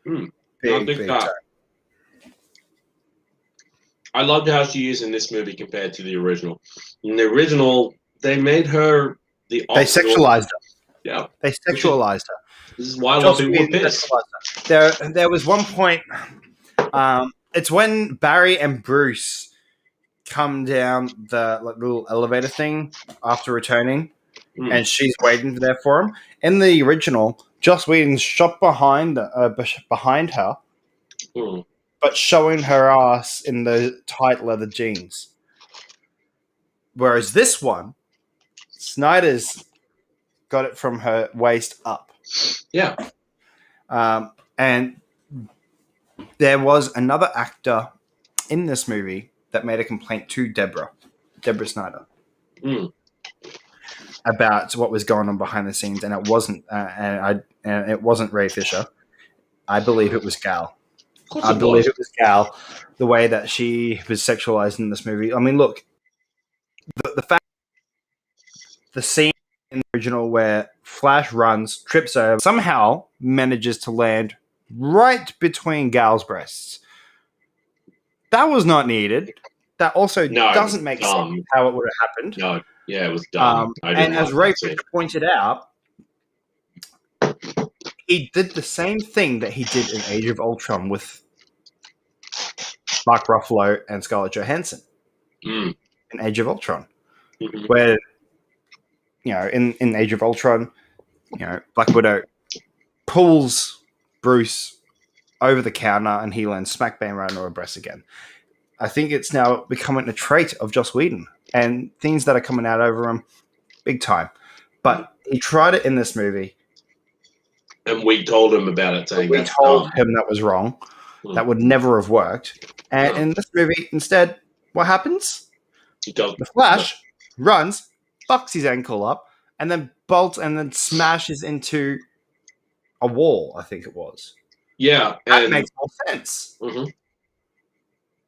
time. Big time. I loved how she is in this movie compared to the original. In the original, they made her they sexualized her. Yeah. They sexualized her. This is why a lot of people were pissed. There was one point. It's when Barry and Bruce come down the little elevator thing after returning, and she's waiting there for him. In the original, Joss Whedon's shot behind her, but showing her ass in the tight leather jeans. Whereas this one, Snyder's got it from her waist up. Yeah. And there was another actor in this movie that made a complaint to Deborah Snyder, about what was going on behind the scenes, and it wasn't, and it wasn't Ray Fisher. I believe it was Gal. I believe it was Gal. The way that she was sexualized in this movie. I mean, look, the fact, the scene in the original where Flash runs, trips over, somehow manages to land right between Gal's breasts. That was not needed. That also doesn't make sense how it would have happened. No, yeah, it was dumb. And as Ray pointed out, he did the same thing that he did in Age of Ultron with Mark Ruffalo and Scarlett Johansson in Age of Ultron, where in Age of Ultron, Black Widow pulls Bruce over the counter and he lands smack bang right on her breast again. I think it's now becoming a trait of Joss Whedon and things that are coming out over him big time. But he tried it in this movie. And we told him about it, saying we told him that was wrong. That would never have worked. And in this movie, instead, what happens? The Flash runs, fucks his ankle up, and then bolts and then smashes into a wall, I think it was. Yeah. That makes more sense.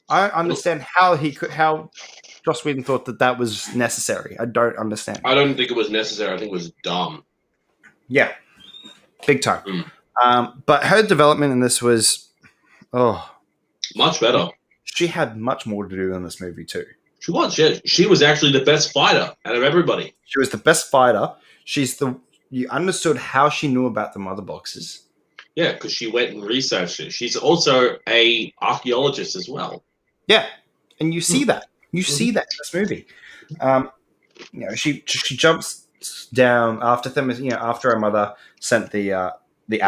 I understand how Joss Whedon thought that was necessary. I don't understand. I don't think it was necessary. I think it was dumb. Yeah. Big time. But her development in this was much better. She had much more to do in this movie too. She was. Yeah. She was actually the best fighter out of everybody. She was the best fighter. You understood how she knew about the mother boxes. Yeah, because she went and researched it. She's also a archaeologist as well. Yeah, and you see that. You see that in this movie. She jumps down after them. After her mother sent the arrow, the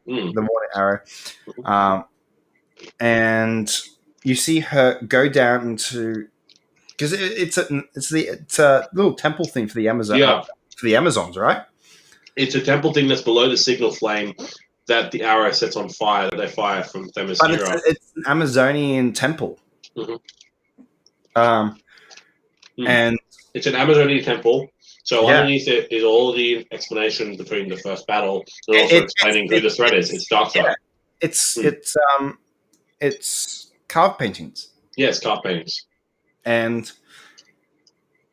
warning arrow, and you see her go down into, because it's a little temple thing for the Amazon. Yeah. For the Amazons, right? It's a temple thing that's below the signal flame that the arrow sets on fire, that they fire from Themyscira. But it's an Amazonian temple. And it's an Amazonian temple. So underneath it is all the explanation between the first battle, and also explaining who the threat is. It's Darkseid. Yeah. It's carved paintings. Yeah, it's carved paintings. And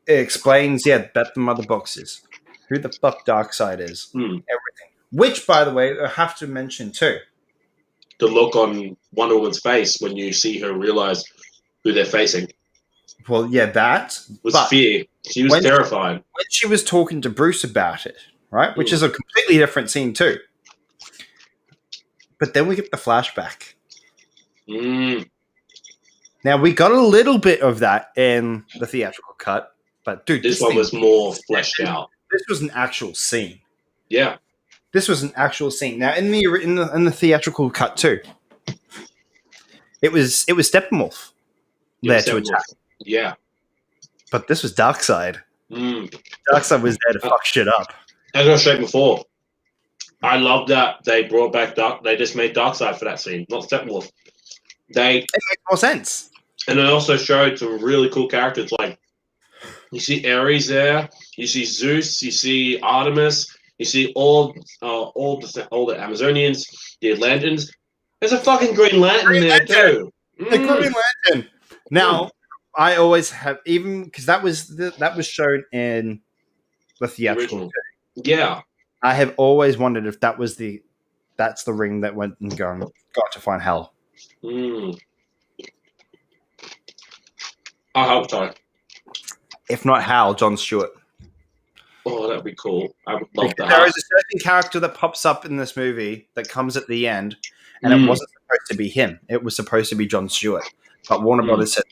it explains, about the mother boxes, who the fuck Darkseid is, everything. Which, by the way, I have to mention too. The look on Wonder Woman's face when you see her realize who they're facing. Well, yeah, that was fear. She was terrified. When she was talking to Bruce about it, right? Which is a completely different scene too. But then we get the flashback. Now, we got a little bit of that in the theatrical cut. But, dude, this one was more fleshed out. This was an actual scene. Yeah. This was an actual scene. Now, in the theatrical cut too, It was Steppenwolf there to attack. Yeah. But this was Darkseid. Darkseid was there to fuck shit up. As I said before, I love that they brought back they just made Darkseid for that scene, not Steppenwolf. It makes more sense. And it also showed some really cool characters. Like, you see Ares there, you see Zeus, you see Artemis, you see all the Amazonians, the Atlanteans. There's a fucking Green Lantern there too. The Green Lantern. Now, I always have, even because that was shown in the theatrical. Yeah. I have always wondered if that's the ring that went and got to find Hal. I hope so. If not Hal, John Stewart. Oh, that'd be cool. I would love that. There is a certain character that pops up in this movie that comes at the end, and it wasn't supposed to be him. It was supposed to be John Stewart. But Warner Brothers said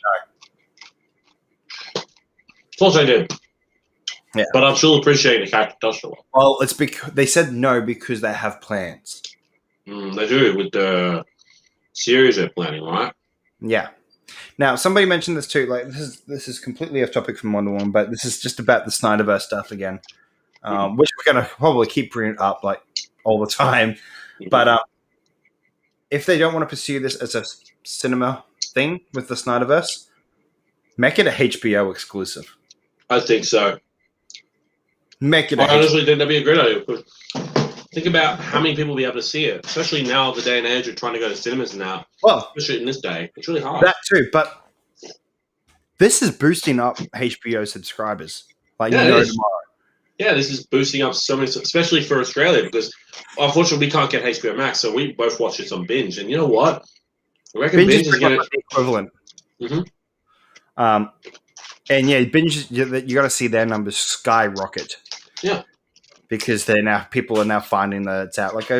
no. Of course I did. Yeah. But I'm still appreciating the character does show up. Well, it's because they said no because they have plans. They do with the series they're planning, right? Yeah. Now, somebody mentioned this too. Like, this is completely off topic from Wonder Woman, but this is just about the Snyderverse stuff again, which we're going to probably keep bringing up like all the time. But if they don't want to pursue this as a cinema thing with the Snyderverse, make it a HBO exclusive. I think so. Make it. I honestly think that'd be a great idea. Think about how many people will be able to see it, especially now, the day and age of trying to go to cinemas now. Well, especially in this day, it's really hard. That too, but this is boosting up HBO subscribers. Like, tomorrow. Yeah, this is boosting up so many, especially for Australia, because unfortunately we can't get HBO Max, so we both watch this on Binge. And you know what? I reckon Binge is going to be equivalent. And yeah, Binge, you got to see their numbers skyrocket. Yeah. Because people are now finding that it's out. Like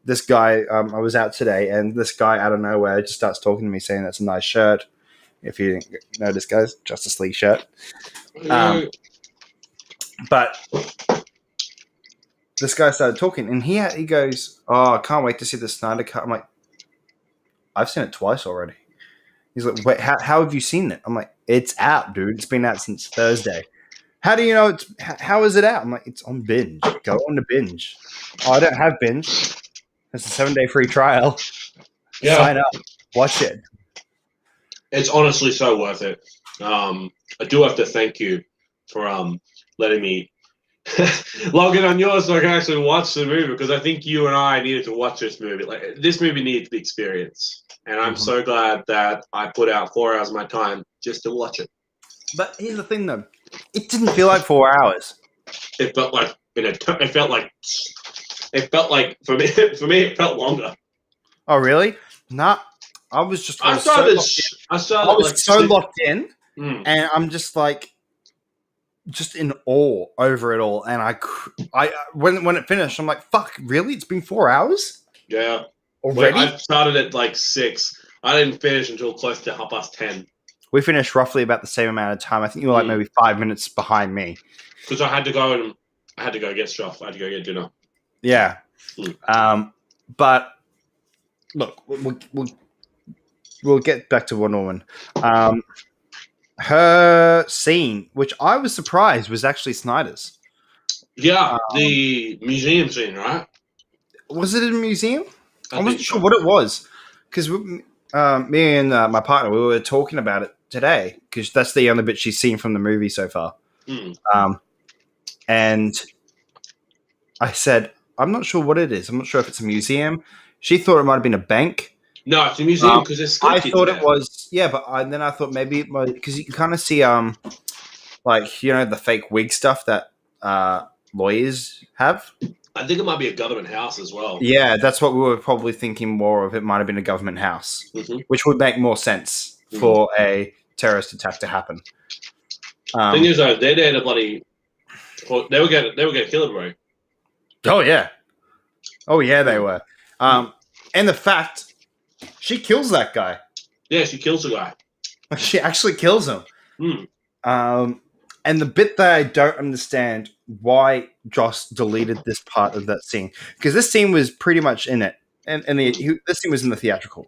this guy, I was out today, and this guy out of nowhere just starts talking to me, saying that's a nice shirt. If you didn't notice, guys, Justice League shirt. But this guy started talking, and he goes, "Oh, I can't wait to see the Snyder Cut." I'm like, "I've seen it twice already." He's like, "Wait, how have you seen it?" I'm like, "It's out, dude. It's been out since Thursday." How do you know how is it out? I'm like, it's on Binge. Go on to Binge. Oh, I don't have Binge. It's a 7-day free trial. Yeah. Sign up. Watch it. It's honestly so worth it. I do have to thank you for letting me log in on yours so I can actually watch the movie, because I think you and I needed to watch this movie. Like, this movie needs the experience. And I'm so glad that I put out 4 hours of my time just to watch it. But here's the thing, though. It didn't feel like 4 hours. It felt like for me it felt longer. Oh really? Nah, I was just. I was so locked in, and I'm just like, just in awe over it all. And I when it finished, I'm like, fuck, really? It's been 4 hours? Yeah. Already? I started at like 6. I didn't finish until close to 10:30. We finished roughly about the same amount of time. I think you were like maybe 5 minutes behind me. Because I had to go get stuff. I had to go get dinner. Yeah. But look, we'll get back to Wonder Woman. Her scene, which I was surprised was actually Snyder's. Yeah, the museum scene, right? Was it a museum? I wasn't sure what it was. Because me and my partner, we were talking about it today, because that's the only bit she's seen from the movie so far. And I said, I'm not sure what it is. I'm not sure if it's a museum. She thought it might have been a bank. No, it's a museum because there's I thought it was, yeah, but then I thought maybe it was, because you can kind of see, like, you know, the fake wig stuff that lawyers have. I think it might be a government house as well. Yeah, that's what we were probably thinking more of. It might have been a government house, which would make more sense for a terrorist attack to happen. Thing is, though, they're there to bloody. They were going to kill everybody. Oh yeah, they were. And the fact she kills that guy. Yeah, she kills the guy. She actually kills him. And the bit that I don't understand why Joss deleted this part of that scene, because this scene was pretty much in it, and this scene was in the theatrical.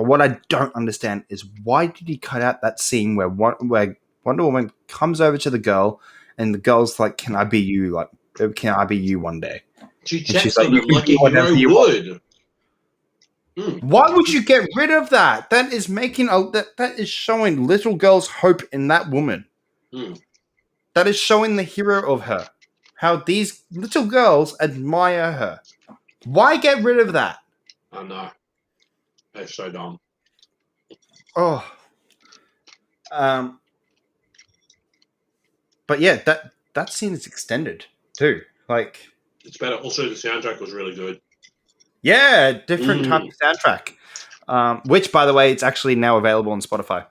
But what I don't understand is why did he cut out that scene where Wonder Woman comes over to the girl and the girl's like, "Can I be you? Like, can I be you one day?" She And checks she's like, on "You him can like be a whatever hero you want." would. Mm. Why would you get rid of that? That is making that is showing little girls hope in that woman. Mm. That is showing the hero of her. How these little girls admire her. Why get rid of that? I know. That's so dumb. Oh. But yeah, that scene is extended too. Like, it's better. Also, the soundtrack was really good. Yeah, different type of soundtrack. Which, by the way, it's actually now available on Spotify.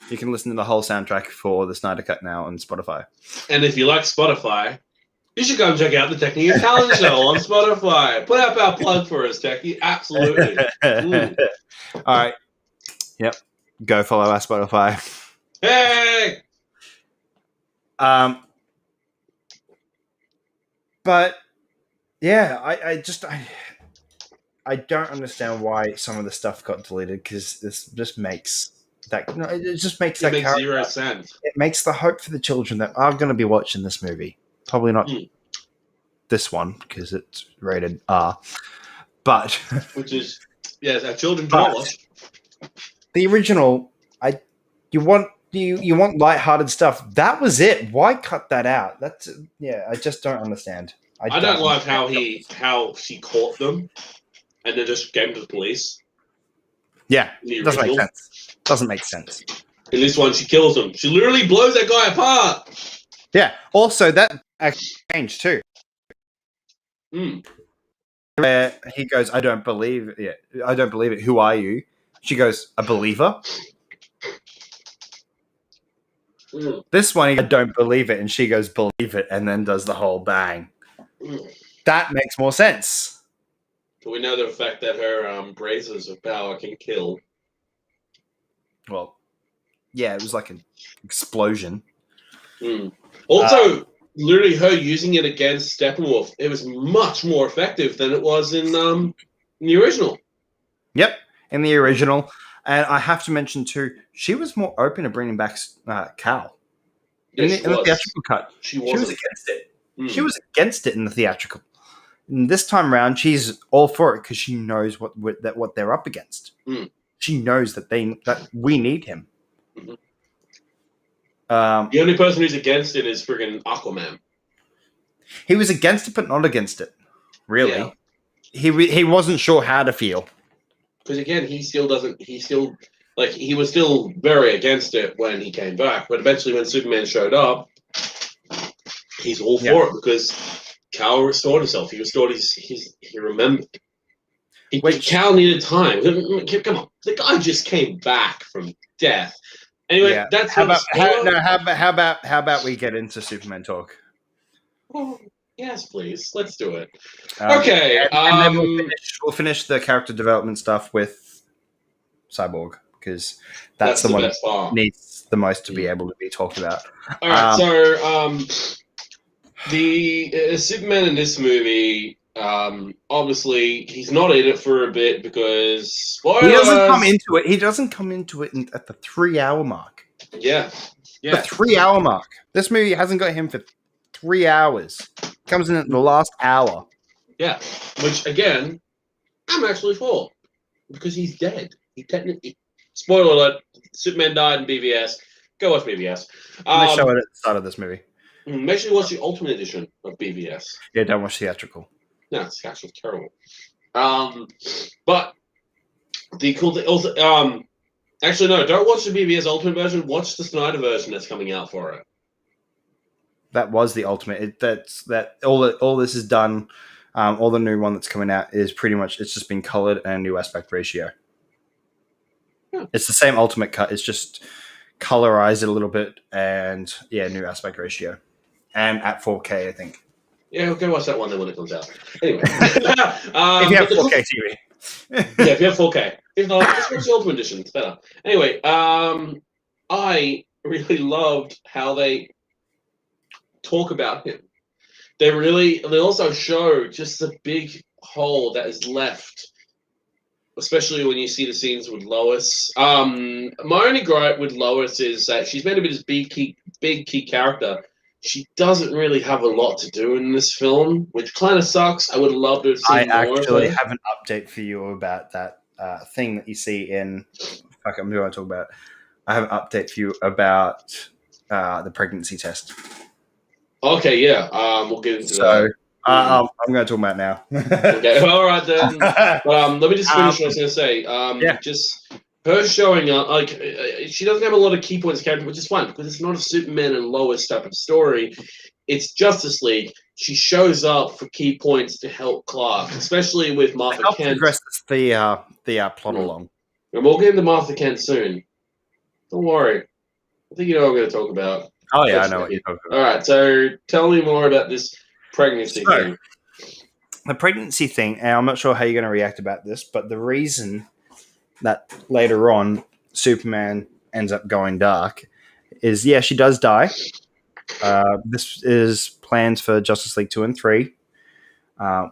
You can listen to the whole soundtrack for the Snyder Cut now on Spotify. And if you like Spotify, you should go and check out the Techie and Talon show on Spotify. Put up our plug for us, Techie. Absolutely. All right. Yep. Go follow our Spotify. Hey! But yeah, I don't understand why some of the stuff got deleted because this just makes that it just makes that makes zero sense. It makes the hope for the children that are going to be watching this movie. Probably not this one because it's rated R, but which is our children do not watch. The original, you want lighthearted stuff. That was it. Why cut that out? I just don't understand. I don't like how she caught them and then just gave them to the police. Yeah, doesn't make sense. Doesn't make sense. In this one, she kills him. She literally blows that guy apart. Yeah. Also, that actually changed too. Where he goes, I don't believe it. Who are you? She goes, a believer. This one, I don't believe it, and she goes, believe it, and then does the whole bang. That makes more sense. We know the fact that her braces of power can kill. Well, yeah, it was like an explosion. Also, literally her using it against Steppenwolf, it was much more effective than it was in the original. Yep, in the original. And I have to mention, too, she was more open to bringing back Cal. In the theatrical cut. She was against it. She was against it in the theatrical. And this time around, she's all for it because she knows what they're up against. She knows that we need him. The only person who's against it is friggin' Aquaman. He was against it, but not against it. Really, yeah. He wasn't sure how to feel. Because again, he was still very against it when he came back. But eventually, when Superman showed up, he's all for it because Cal restored himself. He restored he remembered. Cal needed time. Come on, the guy just came back from death. Anyway, that's how about we get into Superman talk? Oh, yes, please. Let's do it. Okay. And then we'll finish the character development stuff with Cyborg because that's the one that needs the most to be able to be talked about. All right. So the Superman in this movie, obviously, he's not in it for a bit because spoilers. He doesn't come into it at the 3-hour mark. Yeah. The 3-hour mark. This movie hasn't got him for 3 hours. Comes in at the last hour. Yeah, which again, I'm actually for because he's dead. He technically, spoiler alert: Superman died in BVS. Go watch BVS. They show it at the start of this movie. Make sure you watch the Ultimate Edition of BVS. Yeah, don't watch theatrical. No, it's actually terrible. But the cool thing also, actually no, don't watch the BVS Ultimate version. Watch the Snyder version that's coming out for it. That was the Ultimate. All this is done. All the new one that's coming out is pretty much it's just been colored and a new aspect ratio. Yeah. It's the same Ultimate cut. It's just colorized it a little bit and new aspect ratio and at 4K, I think. Yeah, go watch that one then when it comes out. Anyway, if you have 4K TV. If you have 4K. If not, just watch the Ultimate Edition. It's better. Anyway, I really loved how they talk about him. They also show just the big hole that is left especially when you see the scenes with Lois. My only gripe with Lois is that she's meant to be this big key character. She doesn't really have a lot to do in this film, which kind of sucks. I would love to have seen more of her. I actually have an update for you about that thing that you see in. Fuck, I'm going to talk about. I have an update for you about the pregnancy test. Okay, yeah. We'll get into that. I'm going to talk about it now. Okay, all right then. Let me just finish what I was going to say. Just her showing up, like she doesn't have a lot of key points character, which is fine because it's not a Superman and Lois type of story. It's Justice League. She shows up for key points to help Clark, especially with Martha Kent. Progress the plot along. And we'll get into Martha Kent soon. Don't worry. I think you know what I'm going to talk about. Oh yeah, I know what you're talking about. All right, so tell me more about this pregnancy thing. The pregnancy thing, and I'm not sure how you're going to react about this, but the reason that later on Superman ends up going dark is, she does die. This is plans for Justice League 2 and 3,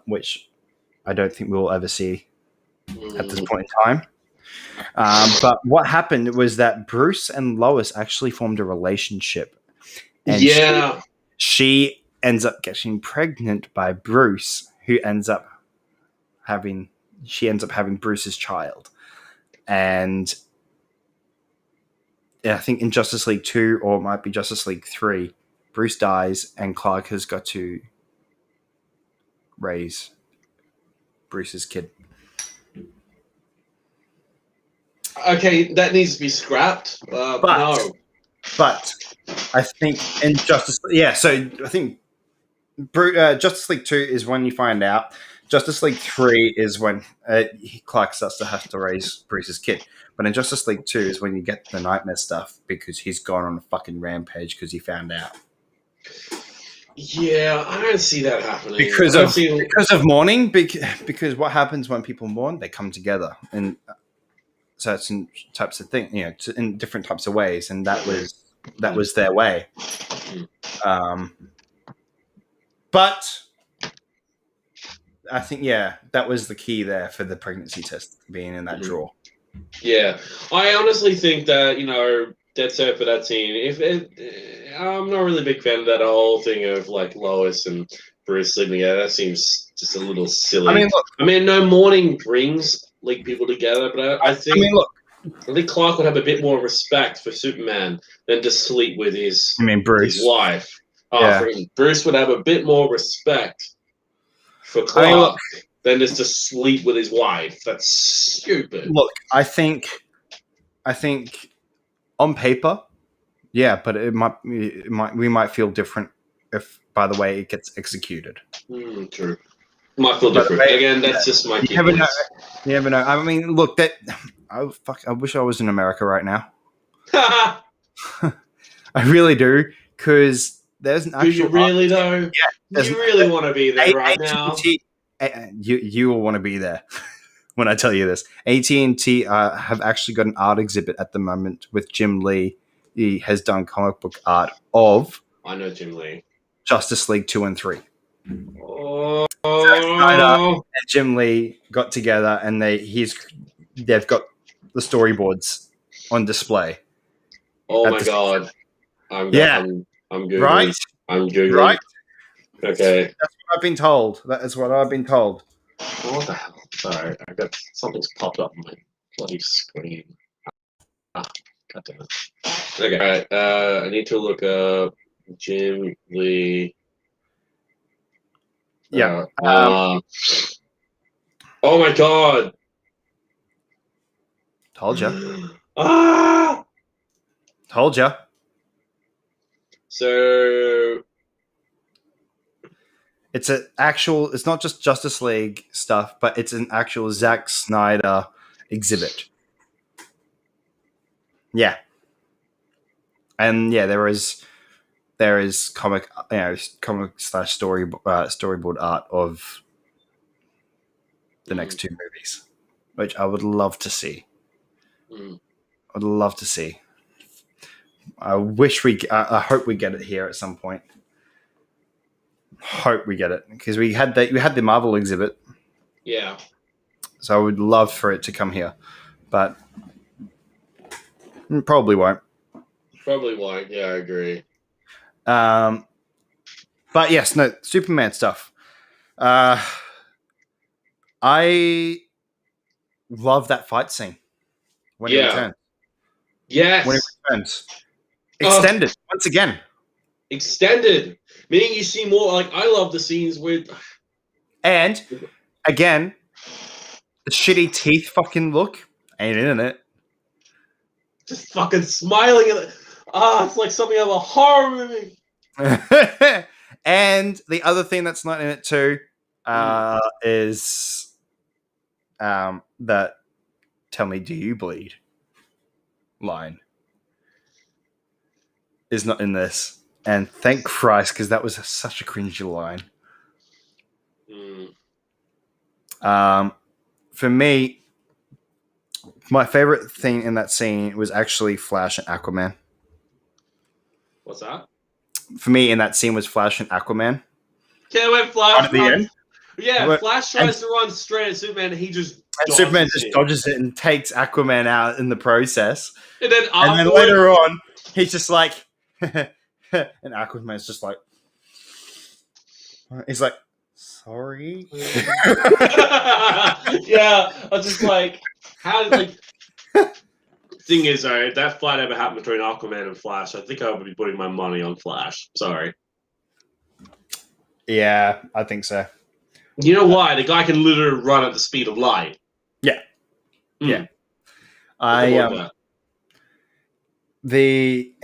which I don't think we'll ever see at this point in time. But what happened was that Bruce and Lois actually formed a relationship. And she ends up getting pregnant by Bruce, who ends up having Bruce's child. And I think in Justice League 2, or it might be Justice League 3, Bruce dies and Clark has got to raise Bruce's kid. Okay, that needs to be scrapped. No. But I think in Justice League 2 is when you find out. Justice League 3 is when Clark starts to have to raise Bruce's kid. But in Justice League 2 is when you get the Nightmare stuff because he's gone on a fucking rampage because he found out. Yeah, I don't see that happening. Because of mourning, because what happens when people mourn? They come together in certain types of things, in different types of ways, and that was their way. But I think, that was the key there for the pregnancy test being in that drawer. Yeah, I honestly think that that's it for that scene. I'm not really a big fan of that whole thing of like Lois and Bruce sleeping together. That seems just a little silly. I mean, no mourning brings people together, but I think Clark would have a bit more respect for Superman than to sleep with his wife. Bruce would have a bit more respect for Clark than just to sleep with his wife. That's stupid. Look, I think on paper, but we might feel different if, by the way, it gets executed. True. Might feel different. Again, that's just my. You never know. I mean, look, I wish I was in America right now. I really do, because there's an actual. Do you really though? Yeah. You really want to be there right now. You will want to be there when I tell you this. AT&T have actually got an art exhibit at the moment with Jim Lee. He has done comic book art of. I know Jim Lee. Justice League 2 and 3. Oh. Zack Snyders and Jim Lee got together, and they've got the storyboards on display. Oh my god! I'm Googling. Right? I'm Googling. Right? Okay. That's what I've been told. That is what I've been told. What the hell? Sorry, I got something's popped up on my bloody screen. God damn it. Okay, alright. I need to look up Jim Lee. Yeah. Oh my god. Told you. Ah! Told you. So it's it's not just Justice League stuff, but it's an actual Zack Snyder exhibit. Yeah. And there is comic / storyboard art of the next two movies, which I would love to see. I'd love to see. I hope we get it here at some point. Hope we get it, because we had the Marvel exhibit. Yeah. So I would love for it to come here, but probably won't. Probably won't. Yeah, I agree. But yes, no, Superman stuff. I love that fight scene when he returns. Yes. When he returns. Extended once again. Extended, meaning you see more. Like, I love the scenes with. And again, the shitty teeth fucking look ain't in it. Just fucking smiling at it. It's like something out of a horror movie. And the other thing that's not in it too is that "Tell me, do you bleed?" line is not in this, and thank Christ, because that was such a cringy line. For me, my favorite thing in that scene was actually Flash and Aquaman. What's that? For me, in that scene was Flash and Aquaman. Yeah, when Flash at the end. Yeah, Flash tries to run straight at Superman, and he just dodges it and takes Aquaman out in the process. And then later on, he's just like, and Aquaman's just like, he's like, sorry. Yeah, I was just like, how did like. Thing is, though, if that fight ever happened between Aquaman and Flash, I think I would be putting my money on Flash. Sorry. Yeah, I think so. You know why? The guy can literally run at the speed of light. Yeah. Yeah. The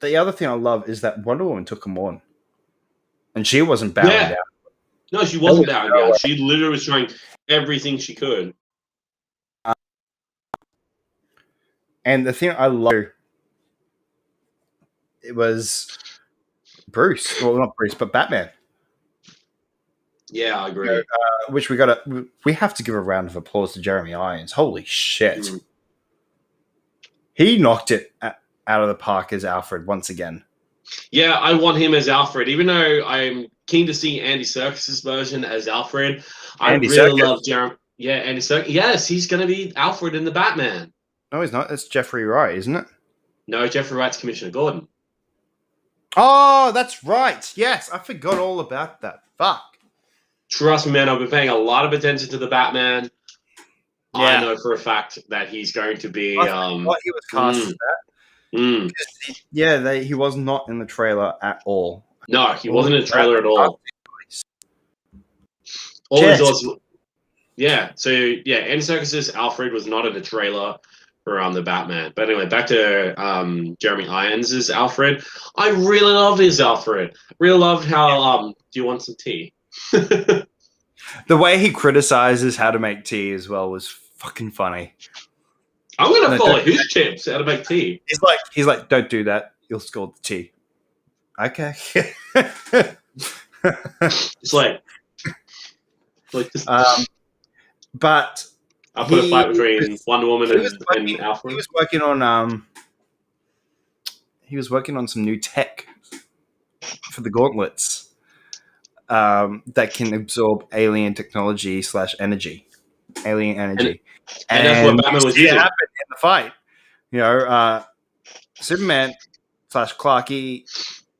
other thing I love is that Wonder Woman took him on. And she wasn't bowing down. No, she wasn't bowing down. She literally was trying everything she could. And the thing I love, it was Bruce. Well, not Bruce, but Batman. Yeah, I agree. Which we have to give a round of applause to Jeremy Irons. Holy shit. He knocked it out of the park as Alfred once again. Yeah, I want him as Alfred. Even though I'm keen to see Andy Serkis' version as Alfred, I really love Jeremy. Yeah, Andy Serkis. Yes, he's going to be Alfred in the Batman. No, he's not. It's Jeffrey Wright, isn't it? No, Jeffrey Wright's Commissioner Gordon. Oh, that's right. Yes, I forgot all about that. Fuck. Trust me, man, I've been paying a lot of attention to the Batman. Yeah. I know for a fact that he's going to be... what he was cast as that. He was not in the trailer at all. No, he wasn't in the trailer at all. Yeah, so, yeah, Andy Serkis' Alfred was not in the trailer for the Batman. But anyway, back to Jeremy Irons' Alfred. I really loved his Alfred. Really loved how, do you want some tea? The way he criticizes how to make tea as well was fucking funny. I'm going to follow his tips how to make tea. He's like, don't do that. You'll scald the tea. Okay. It's like this. But I'll put a fight between Wonder Woman and Alfred. He was working on some new tech for the gauntlets that can absorb alien technology / energy. Alien energy. And that's what Batman was using. It happened in the fight. You know, Superman / Clark, he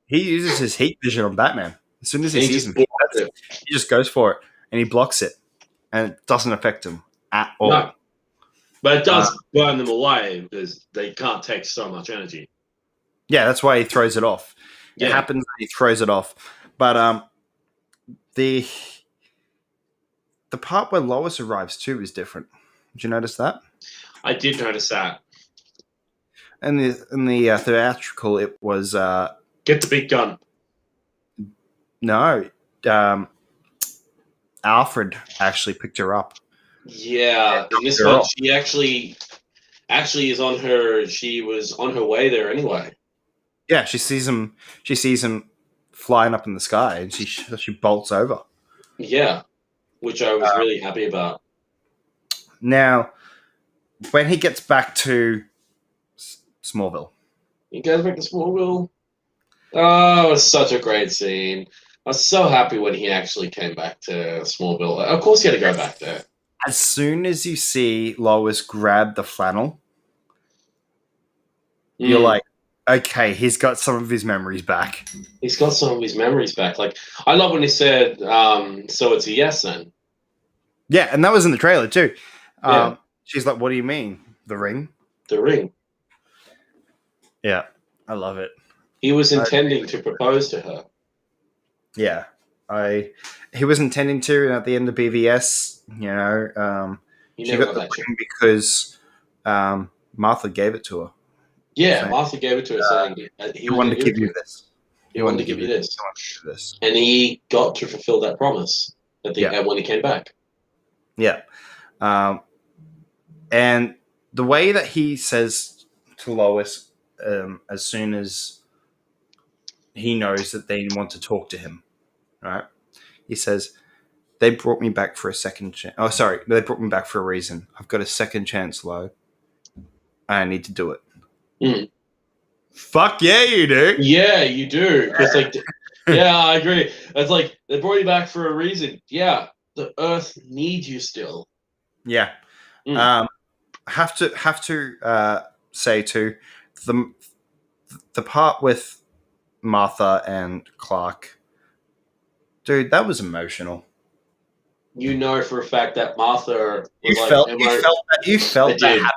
uses his heat vision on Batman. As soon as he sees him, he just goes for it and he blocks it. And it doesn't affect him at all. No. But it does burn them away because they can't take so much energy. Yeah, that's why he throws it off. Yeah. It happens that he throws it off. But the part where Lois arrives too is different. Did you notice that? I did notice that. And in the theatrical, it was... Get the big gun. No. Alfred actually picked her up. Yeah, in this one, she actually is on her. She was on her way there anyway. Yeah, she sees him. She sees him flying up in the sky, and she bolts over. Yeah, which I was really happy about. Now, when he gets back to Smallville, Oh, it was such a great scene. was so happy when he actually came back to Smallville. Of course, he had to go back there. As soon as you see Lois grab the flannel, you're like, okay, he's got some of his memories back. He's got some of his memories back. Like, I love when he said, so it's a yes then. Yeah, and that was in the trailer too. Yeah. She's like, what do you mean? The ring? The ring. Yeah, I love it. He was intending to propose to her. Yeah. He was intending to, and at the end of BVS, she got the ring because Martha gave it to her. Yeah, Martha gave it to her saying he wanted to give you this. He wanted to give you this. And he got to fulfill that promise when he came back. Yeah. And the way that he says to Lois, as soon as he knows that they want to talk to him, right? He says, they brought me back for a second chance. Oh, sorry. They brought me back for a reason. I've got a second chance, Lo. I need to do it. Mm. Fuck yeah, you do. Yeah, you do. It's like, yeah, I agree. It's like, they brought you back for a reason. Yeah, the Earth needs you still. Yeah. Have to say too, the part with Martha and Clark, dude, that was emotional. You know for a fact that Martha you felt that.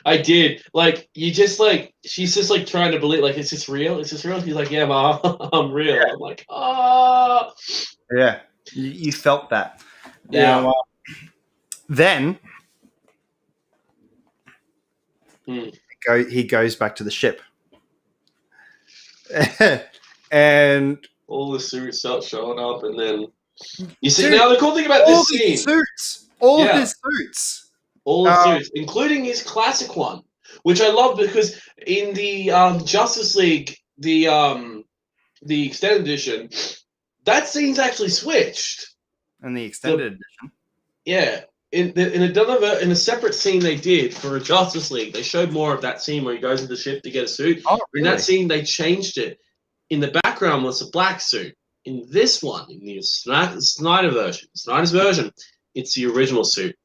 I did. Like, you just like, she's just like trying to believe, like, is this real? Is this real? He's like, yeah, Ma, I'm real. Yeah. I'm like, ah. Yeah, you felt that. Now, then he goes back to the ship. And all the suits start showing up, and then you see, now the cool thing about this scene, his suits, all the suits, including his classic one, which I love because in the Justice League, the extended edition, that scene's actually switched. In the extended edition, yeah. In a separate scene they did for Justice League, they showed more of that scene where he goes into the ship to get a suit. Oh, really? In that scene, they changed it. In the background was a black suit. In this one, in the Snyder's version, it's the original suit.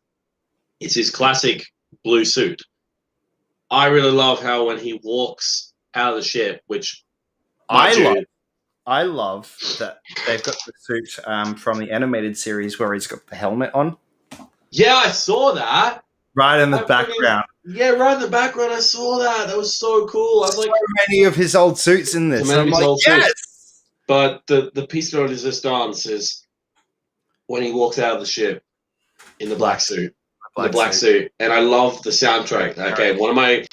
It's his classic blue suit. I really love how when he walks out of the ship, which I love that they've got the suit from the animated series where he's got the helmet on. Yeah, I saw that. Right in the background. Right in the background, I saw that. That was so cool. I was like, so many of his old suits in this. I'm like, yes! Suits. But the piece de resistance is when he walks out of the ship in the black suit. And I love the soundtrack. Okay, one of my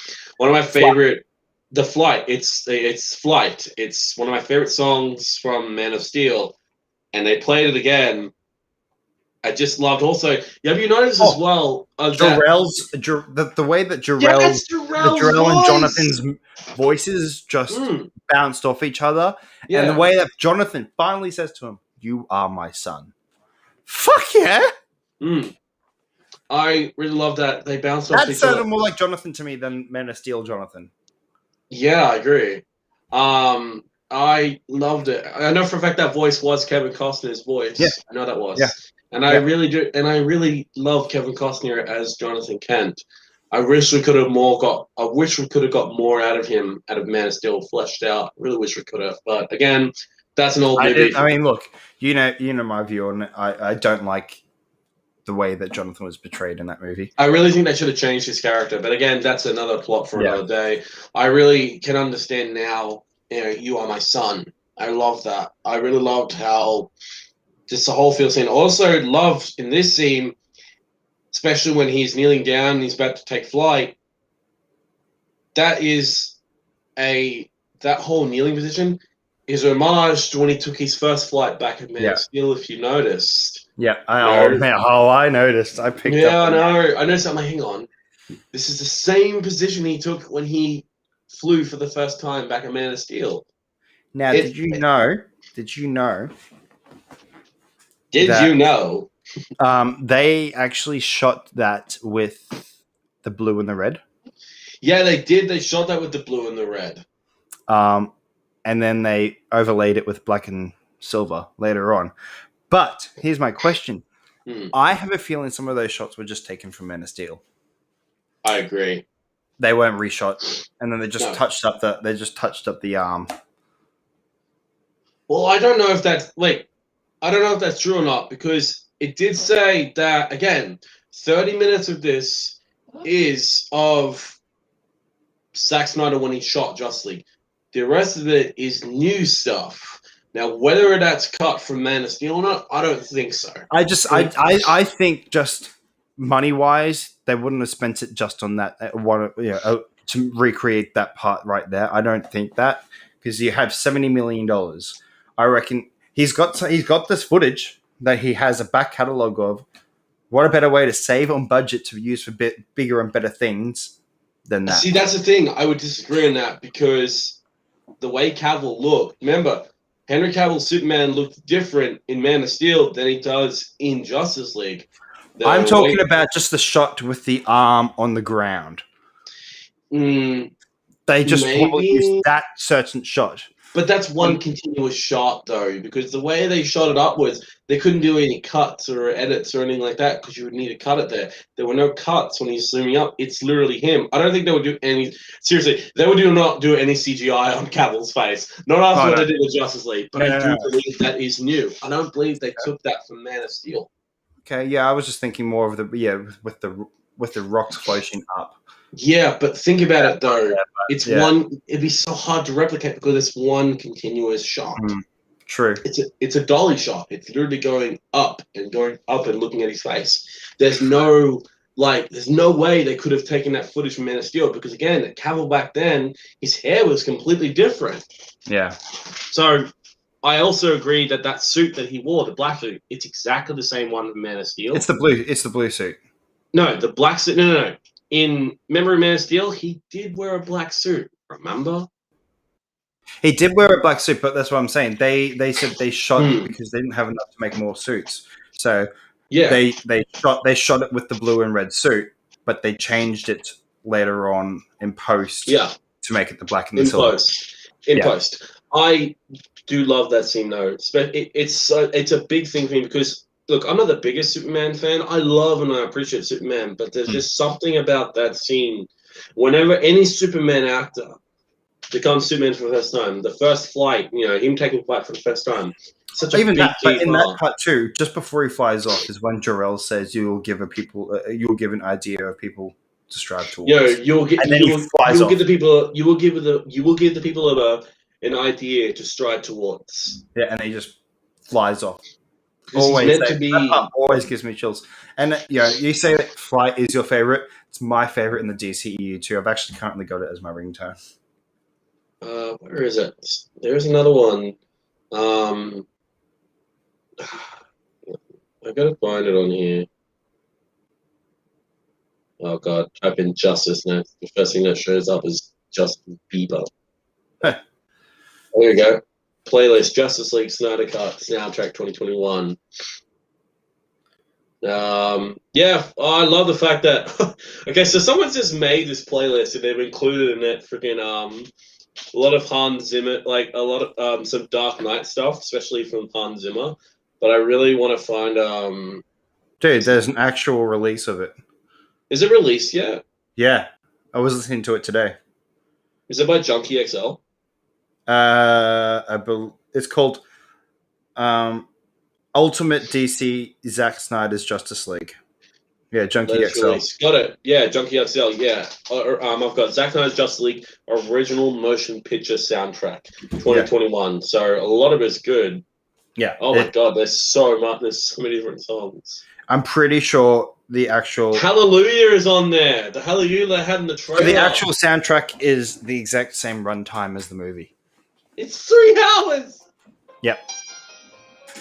favorite. The Flight. It's Flight. It's one of my favorite songs from Man of Steel, and they played it again. I just loved. Also, have you noticed as well? Jarrell's the way that Jarrell and Jonathan's voices just bounced off each other, and the way that Jonathan finally says to him, "You are my son." Fuck yeah! I really love that they bounced off each other. That sounded more like Jonathan to me than Man of Steel Jonathan. Yeah, I agree. I loved it. I know for a fact that voice was Kevin Costner's voice. Yeah. I know that was. Yeah. And I really do, and I really love Kevin Costner as Jonathan Kent. I wish we could have got more out of him, out of Man of Steel, fleshed out. I really wish we could have, but again, that's an old movie. I mean, look, you know my view on it. I don't like the way that Jonathan was portrayed in that movie. I really think they should have changed his character, but again, that's another plot for another day. I really can understand now. You are my son. I love that. I really loved how. Just the whole field scene. Also loved in this scene, especially when he's kneeling down and he's about to take flight. That whole kneeling position is a homage to when he took his first flight back at Man of Steel, if you noticed. Yeah, I noticed. I picked up. Yeah, I know. I noticed. I'm like, hang on. This is the same position he took when he flew for the first time back at Man of Steel. Now, did you know? They actually shot that with the blue and the red. Yeah, they did. They shot that with the blue and the red. And then they overlaid it with black and silver later on. But here's my question. I have a feeling some of those shots were just taken from Man of Steel. I agree. They weren't reshot, and then they just touched up the arm. Well, I don't know if that's true or not, because it did say that, again, 30 minutes of this is of Zack Snyder when he shot Justice League. The rest of it is new stuff. Now, whether that's cut from Man of Steel or not, I don't think so. I think just money-wise, they wouldn't have spent it just on that to recreate that part right there. I don't think that, because you have $70 million. I reckon he's got this footage that he has a back catalogue of. What a better way to save on budget to use for bigger and better things than that. See, that's the thing. I would disagree on that, because the way Cavill looked, remember, Henry Cavill's Superman looked different in Man of Steel than he does in Justice League. I'm talking about just the shot with the arm on the ground. They just probably used that certain shot. But that's one continuous shot, though, because the way they shot it upwards, they couldn't do any cuts or edits or anything like that, because you would need to cut it there. There were no cuts when he's zooming up. It's literally him. I don't think they would do any... Seriously, they would not do any CGI on Cavill's face. Not after what they did with Justice League, but I do believe that is new. I don't believe they took that from Man of Steel. Okay, yeah, I was just thinking more of with the rocks floating up. Yeah, but think about it though. It'd be so hard to replicate because it's one continuous shot. True. It's a dolly shot. It's literally going up and looking at his face. There's no way they could have taken that footage from Man of Steel, because again, Cavill back then, his hair was completely different. Yeah. So I also agree that suit that he wore, the black suit, it's exactly the same one from Man of Steel. It's the blue suit. No, the black suit. No. In Memory Man of Steel, he did wear a black suit. Remember? He did wear a black suit, but that's what I'm saying. They said they shot it because they didn't have enough to make more suits. So they shot it with the blue and red suit, but they changed it later on in post to make it the black and the silver. In post. I do love that scene though. It's a big thing for me because, look, I'm not the biggest Superman fan. I love and I appreciate Superman, but there's just something about that scene. Whenever any Superman actor becomes Superman for the first time, the first flight, him taking flight for the first time, such a big that cut too, just before he flies off, is when Jor-El says you'll give an idea of people to strive towards. You will give the people an idea to strive towards. Yeah, and he just flies off. That always gives me chills. And you say that Flight is your favorite. It's my favorite in the DCEU too. I've actually currently got it as my ringtone. Where is it? There's another one. I gotta find it on here. Oh god, type in Justice now. The first thing that shows up is Justin Bieber. There you go. Playlist, Justice League Snyder Cut soundtrack 2021. I love the fact that okay, so someone's just made this playlist and they've included in it freaking a lot of Hans Zimmer, like a lot of some Dark Knight stuff, especially from Hans Zimmer. But I really want to find dude, there's an actual release of it. Is it released yet? Yeah, I was listening to it today. Is it by Junkie XL? It's called Ultimate DC Zack Snyder's Justice League. Yeah, Junkie XL. Released. Got it. Yeah, Junkie XL. Yeah. I've got Zack Snyder's Justice League original motion picture soundtrack 2021. So a lot of it's good. Yeah. Oh my god, there's so much. There's so many different songs. I'm pretty sure the actual Hallelujah is on there. The Hallelujah they had in the trailer. The actual soundtrack is the exact same runtime as the movie. It's 3 hours. Yep.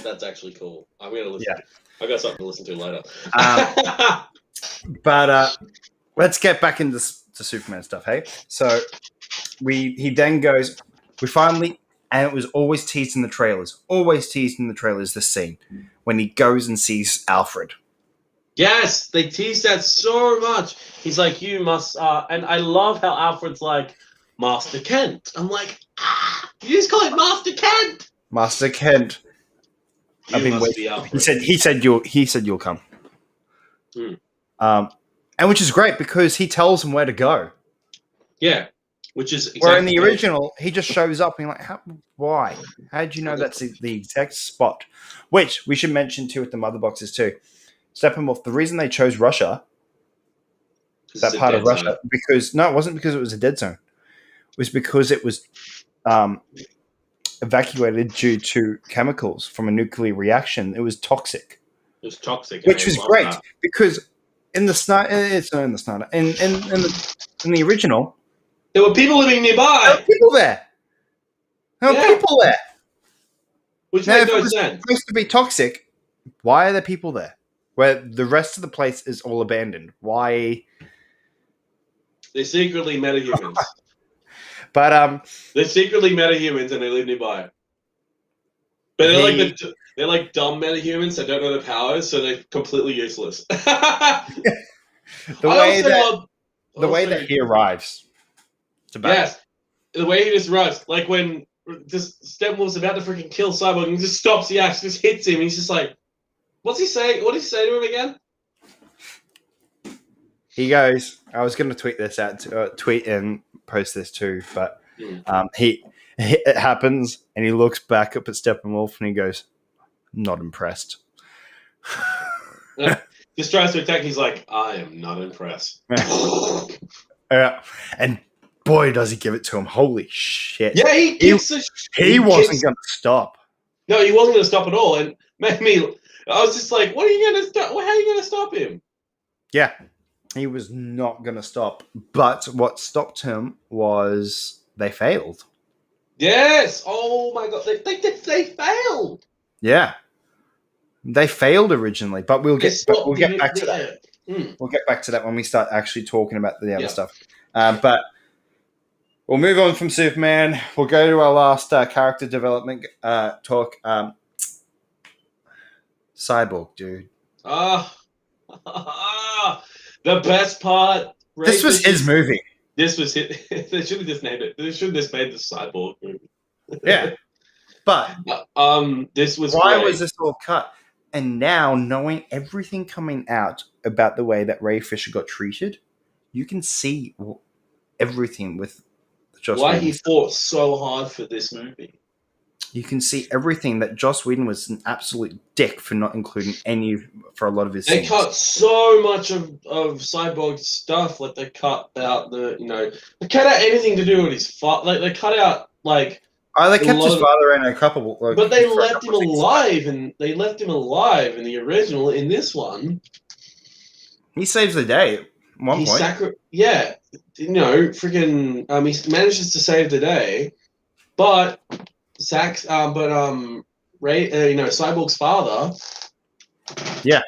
That's actually cool. I'm gonna listen. Yeah. I got something to listen to later. But let's get back into Superman stuff. Hey, so he then goes. We finally, and it was always teased in the trailers. Always teased in the trailers. This scene when he goes and sees Alfred. Yes, they teased that so much. He's like, you must, and I love how Alfred's like, Master Kent. I'm like, you just call it Master Kent. Master Kent. I've been waiting. He said you'll come. And which is great because he tells them where to go. Yeah, which is exactly where in the original he just shows up and you're like, why? How did you know that's the exact spot? Which we should mention too with the mother boxes too. Steppenwolf. The reason they chose Russia, that part of Russia, because it wasn't because it was a dead zone. It was because it was evacuated due to chemicals from a nuclear reaction. It was toxic. It was toxic, which was great because in the in the original, there were people living nearby. There were people there. Which made no sense. Supposed to be toxic. Why are there people there? Where the rest of the place is all abandoned. Why? They're secretly metahumans. But they're secretly metahumans and they live nearby. But they're like dumb metahumans that don't know the powers, so they're completely useless. the way that he arrives. Yes, the way he just arrives, like when Steppenwolf's about to freaking kill Cyborg and he just stops the axe, just hits him, and he's just like, what's he saying? What did he say to him again? He goes, I was going to tweet this out, tweet and post this too, but it happens and he looks back up at Steppenwolf and he goes, not impressed. Just tries to attack. He's like, I am not impressed. Yeah. And boy, does he give it to him. Holy shit. Yeah, he wasn't going to stop. No, he wasn't going to stop at all. And made me, I was just like, what are you going to stop? How are you going to stop him? Yeah. He was not going to stop. But what stopped him was they failed. Yes. Oh my God. They failed. Yeah. They failed originally, but we'll get back to that. We'll get back to that when we start actually talking about the other stuff. But we'll move on from Superman. We'll go to our last character development talk. Cyborg, dude. The best part. This was his movie. This was it. They should have just named it. They should have just made the Cyborg movie. Yeah. But this was why great. Was this all cut? And now, knowing everything coming out about the way that Ray Fisher got treated, you can see everything with Joss Whedon. Why he fought so hard for this movie. You can see everything that Joss Whedon was an absolute dick for not including for a lot of his scenes. They cut so much of Cyborg's stuff. Like they cut out they cut out anything to do with his father. Like they cut out they kept his father in a couple. But they left him alive, and they left him alive in the original. In this one, he saves the day at one point. Freaking. He manages to save the day, but Ray, Cyborg's father. Yeah,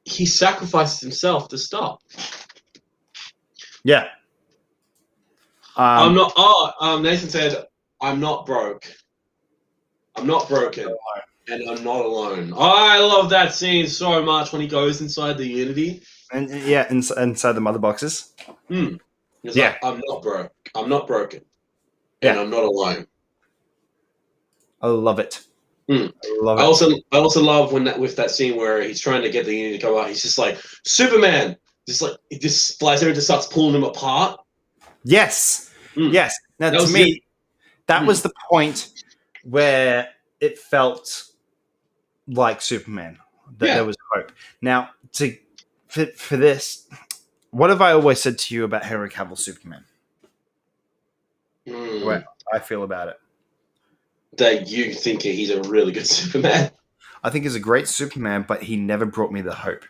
he sacrifices himself to stop. Yeah. I'm not. Nathan said, I'm not broke. I'm not broken. And I'm not alone. I love that scene so much when he goes inside the Unity. And inside the mother boxes. He's like, I'm not broke. I'm not broken. And I'm not alone. I love it. I also love with that scene where he's trying to get the Unity to come out. He's just like, Superman! He just flies over and just starts pulling him apart. Yes. Yes. Now, to me, that was the point where it felt like Superman. That there was hope. Now, for this, what have I always said to you about Henry Cavill Superman? What I feel about it. That you think he's a really good Superman? I think he's a great Superman, but he never brought me the hope.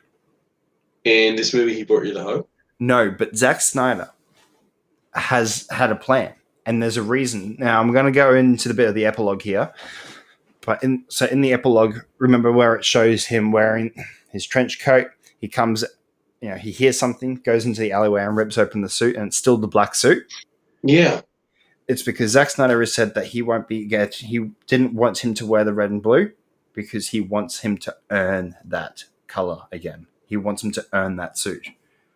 In this movie, he brought you the hope? No, but Zack Snyder has had a plan. And there's a reason. Now, I'm going to go into the bit of the epilogue here. But in the epilogue, remember where it shows him wearing his trench coat. He comes, he hears something, goes into the alleyway and rips open the suit, and it's still the black suit. Yeah. It's because Zack Snyder has said that he didn't want him to wear the red and blue because he wants him to earn that color again. He wants him to earn that suit.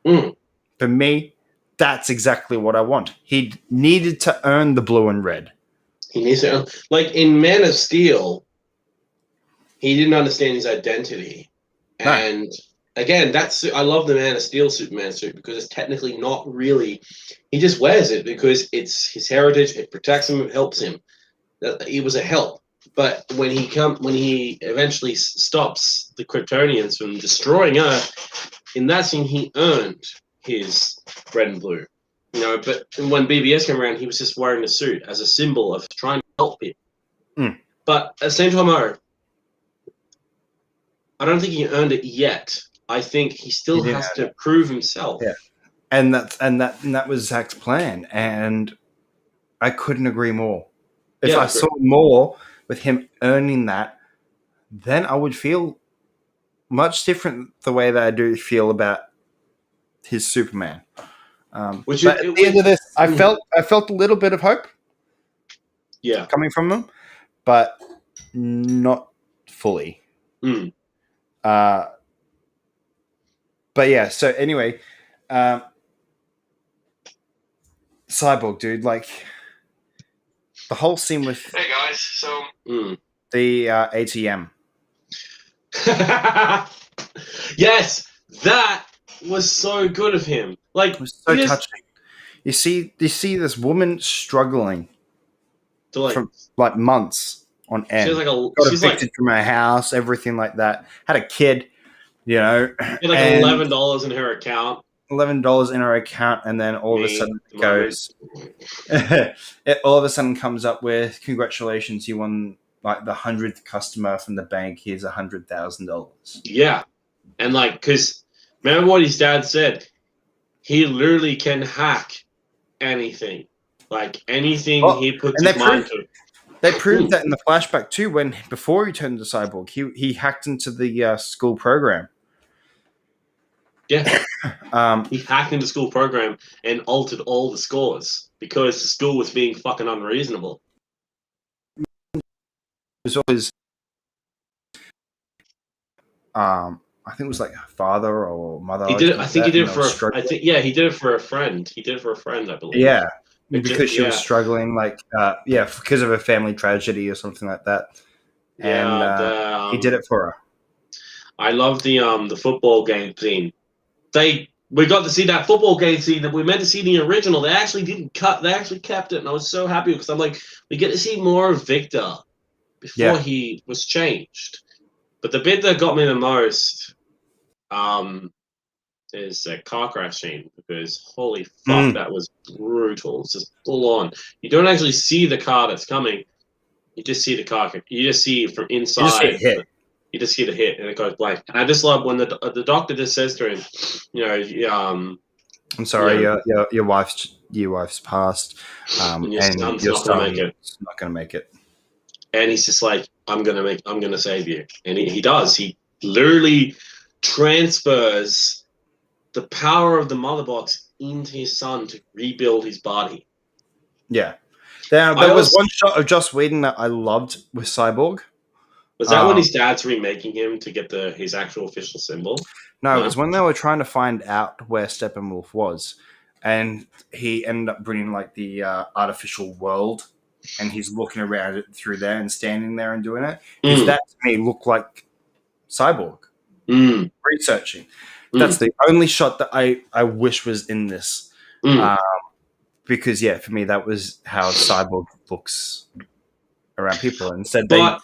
For me, that's exactly what I want. He needed to earn the blue and red. He needs to earn, like in Man of Steel, he didn't understand his identity. No. And again, I love the Man of Steel Superman suit because it's technically not really. He just wears it because it's his heritage. It protects him. It helps him. He was a help. But when he eventually stops the Kryptonians from destroying Earth, in that scene he earned his red and blue. But when BBS came around, he was just wearing the suit as a symbol of trying to help people. But at the same time, I don't think he earned it yet. I think he still has to prove himself. Yeah, and that was Zack's plan, and I couldn't agree more. If I saw more with him earning that, then I would feel much different the way that I do feel about his Superman. But at the end of this, I felt a little bit of hope. Yeah, coming from them, but not fully. But yeah. So anyway, Cyborg, dude, like the whole scene with hey guys, so the ATM. Yes, that was so good of him. Like, it was so touching. You see this woman struggling for like months on end. Got evicted from her house, everything like that. Had a kid, She had like $11 in her account. $11 in her account, and then all of a sudden it goes. It all of a sudden comes up with, congratulations, you won like the 100th customer from the bank. Here's $100,000. Yeah, and like, because remember what his dad said, he literally can hack anything, like anything he puts his mind to. They proved that in the flashback too. Before he turned into Cyborg, he hacked into the school program. Yeah, he hacked into the school program and altered all the scores because the school was being fucking unreasonable. It was always, I think it was like father or mother. He did it. I think he did it for. He did it for a friend. He did it for a friend, I believe. Yeah, because she was struggling, like because of a family tragedy or something like that. And he did it for her. I love the football game scene. We got to see that football game scene that we meant to see in the original. They actually didn't cut. They actually kept it, and I was so happy because I'm like, we get to see more of Victor before he was changed. But the bit that got me the most, is a car crash scene because holy fuck, that was brutal. It's just full on. You don't actually see the car that's coming. You just see the car. You just see it from inside. You just see the hit, and it goes blank. And I just love when the doctor just says to him, I'm sorry, your wife's passed, and your son's not going to make it. And he's just like, I'm gonna save you, and he does. He literally transfers the power of the mother box into his son to rebuild his body. Yeah, there was one shot of Joss Whedon that I loved with Cyborg. Was that when his dad's remaking him to get his actual official symbol? No, it was when they were trying to find out where Steppenwolf was, and he ended up bringing like the artificial world, and he's looking around it through there and standing there and doing it. Because that to me looked like Cyborg. Researching. That's the only shot that I wish was in this. Because for me that was how Cyborg looks around people. Instead they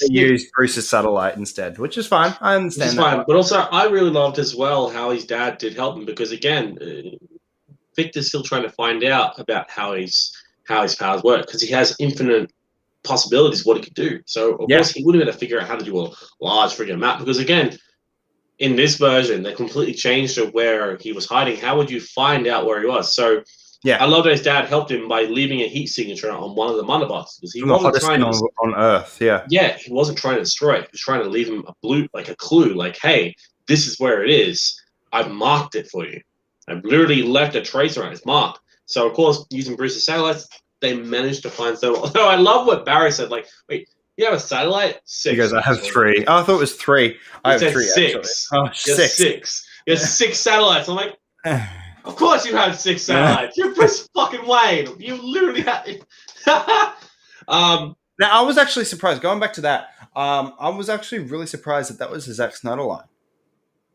used Bruce's satellite instead, which is fine. I understand that. Fine. But also I really loved as well how his dad did help him because again, Victor's still trying to find out about how his powers work because he has infinite possibilities of what he could do. So of course he would have had to figure out how to do a large freaking map because again, in this version they completely changed to where he was hiding. How would you find out where he was? So I love that his dad helped him by leaving a heat signature on one of the mother boxes. He wasn't trying on Earth, he wasn't trying to destroy it. He was trying to leave him a clue, like, hey, this is where it is. I've marked it for you. I've literally left a trace around its mark. So of course, using Bruce's satellites, they managed to find some. Although I love what Barry said, like, wait, you have a satellite? 6. He goes, I have 3. Oh, I thought it was 3. I have 3. 6. Oh, 6. 6. You have 6 satellites. I'm like. Of course you have 6 satellites. You're Bruce fucking Wayne. You literally have. Now, I was actually surprised. Going back to that, I was actually really surprised that was a Zack Snyder line.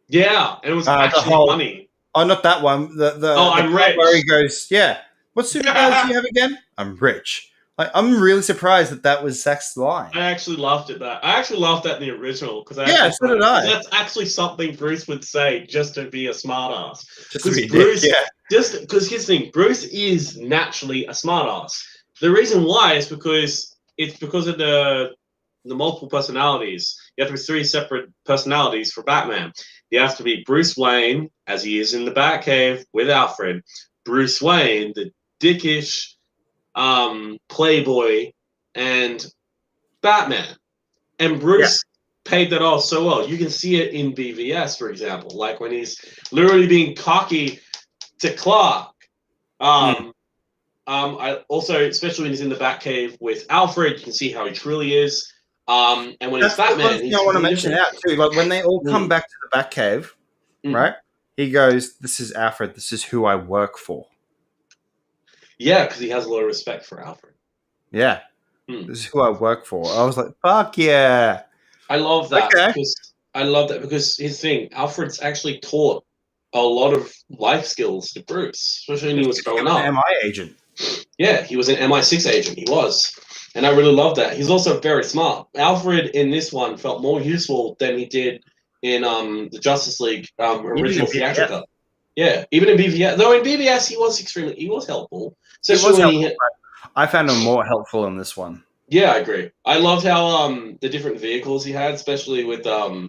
Yeah, and it was actually funny. Oh, not that one. The I'm rich. where he goes, yeah. What superpowers do you have again? I'm rich. Like, I'm really surprised that was Zack's line. I actually laughed at that. I actually lauged at the original because so did I. That's actually something Bruce would say just to be a smartass. Because Bruce, just because his thing, Bruce is naturally a smartass. The reason why is because of the multiple personalities. You have to be 3 separate personalities for Batman. You have to be Bruce Wayne, as he is in the Batcave with Alfred. Bruce Wayne, the dickish playboy, and Batman. And Bruce paid that off so well. You can see it in BVS, for example, like when he's literally being cocky to Clark. I also, especially when he's in the Batcave with Alfred, you can see how he truly is. And when he's Batman, I want to mention out too. Like when they all come back to the Batcave, right? He goes, "This is Alfred. This is who I work for." Yeah, because he has a lot of respect for Alfred. Yeah, this is who I work for. I was like, "Fuck yeah!" I love that because his thing, Alfred's actually taught a lot of life skills to Bruce, especially when he was growing up. An MI agent. Yeah, he was an MI6 agent. He was. And I really love that. He's also very smart. Alfred in this one felt more useful than he did in the Justice League original theatrical. Yeah, even in BVS. Though in BVS he was helpful. I found him more helpful in this one. Yeah, I agree. I loved how the different vehicles he had, especially with the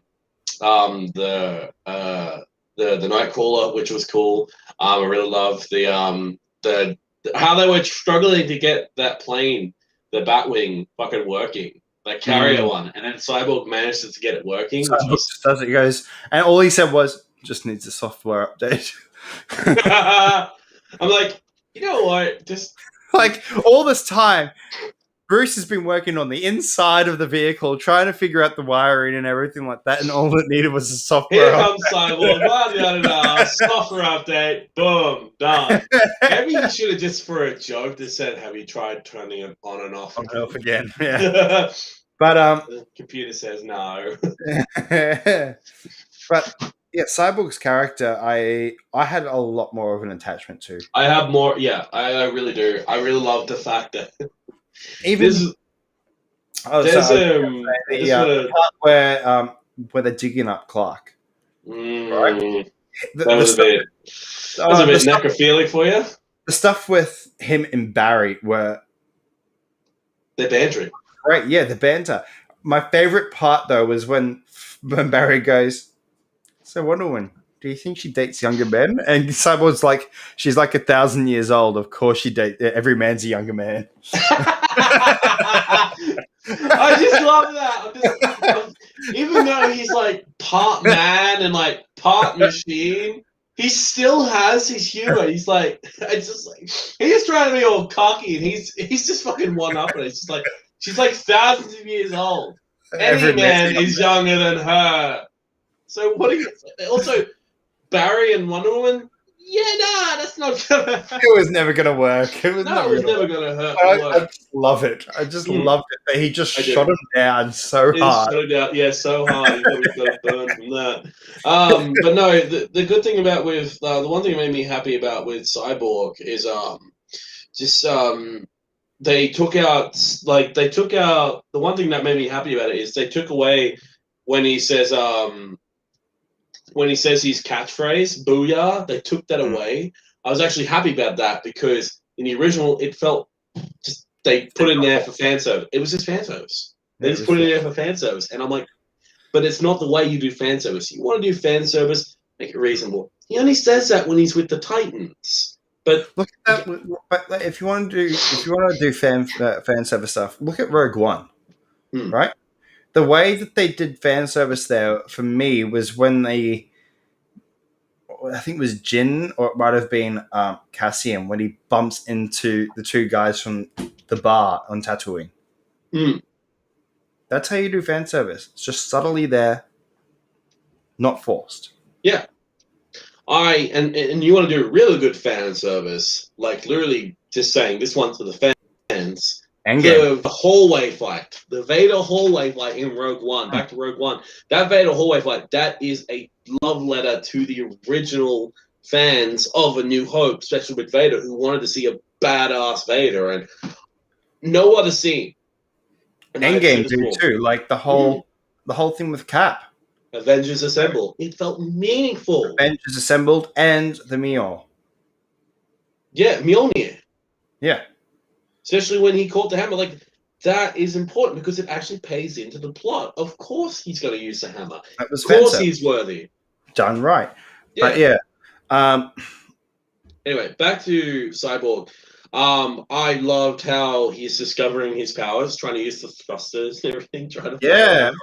Nightcrawler, which was cool. I really loved the how they were struggling to get that plane, the Batwing, fucking working, that carrier one, and then Cyborg managed to get it working. Does it? He goes, and all he said was, "Just needs a software update." I'm like, you know what? Just like all this time, Bruce has been working on the inside of the vehicle, trying to figure out the wiring and everything like that, and all it needed was a software update. Here comes Cyborg, software update, boom, done. Maybe he should have just, for a joke, just said, "Have you tried turning it on and off again?" Yeah. But the computer says no. But yeah, Cyborg's character, I had a lot more of an attachment to. I have more. Yeah, I really do. I really love the fact that even the part where they're digging up Clark. Right? That was a bit necrophilic for you. The stuff with him and Barry were they're bantering. Right? Yeah, the banter. My favorite part though was when Barry goes, "So Wonder Woman, do you think she dates younger men?" And Cyborg's like, "She's like 1,000 years old. Of course she dates. Every man's a younger man." I just love that. Even though he's like part man and like part machine, he still has his humor. He's like, it's just like he's trying to be all cocky, and he's just fucking one up. And it's just like she's like thousands of years old. Any man is younger than her. So what? Also, Barry and Wonder Woman. Yeah, nah, that's not gonna. It was never gonna work. It was never gonna hurt. I just love it. I just loved it that he just shot him down so hard. Shot him down, yeah, so hard. He probably got a burn from that. But no, the good thing about with the one thing that made me happy about with Cyborg is they took out the one thing that made me happy about it is they took away when he says his catchphrase, "Booyah," they took that away. I was actually happy about that because in the original, it felt just they put it in there for fan service. It was just fan service. They just put it in there for fan service, and I'm like, but it's not the way you do fan service. You want to do fan service, make it reasonable. He only says that when he's with the Titans. But look at that. But if you want to do fan service stuff, look at Rogue One, right? The way that they did fan service there for me was when I think it was Jin, or it might have been Cassian, when he bumps into the 2 guys from the bar on Tatooine. That's how you do fan service. It's just subtly there, not forced. Yeah. And you want to do really good fan service, like literally just saying this one's for the fans. Endgame. The hallway fight, the Vader hallway fight in Rogue One, back to Rogue One, that Vader hallway fight, that is a love letter to the original fans of A New Hope, especially with Vader, who wanted to see a badass Vader, and no other scene. Endgame do too, like the whole thing with Cap. Avengers Assemble. It felt meaningful. Avengers Assembled and the Mjolnir. Yeah, Mjolnir. Yeah. Especially when he caught the hammer, like that is important because it actually pays into the plot. Of course he's going to use the hammer. That was of course fantastic. He's worthy. Done right. Yeah. But yeah. Anyway, back to Cyborg. I loved how he's discovering his powers, trying to use the thrusters and everything. Trying to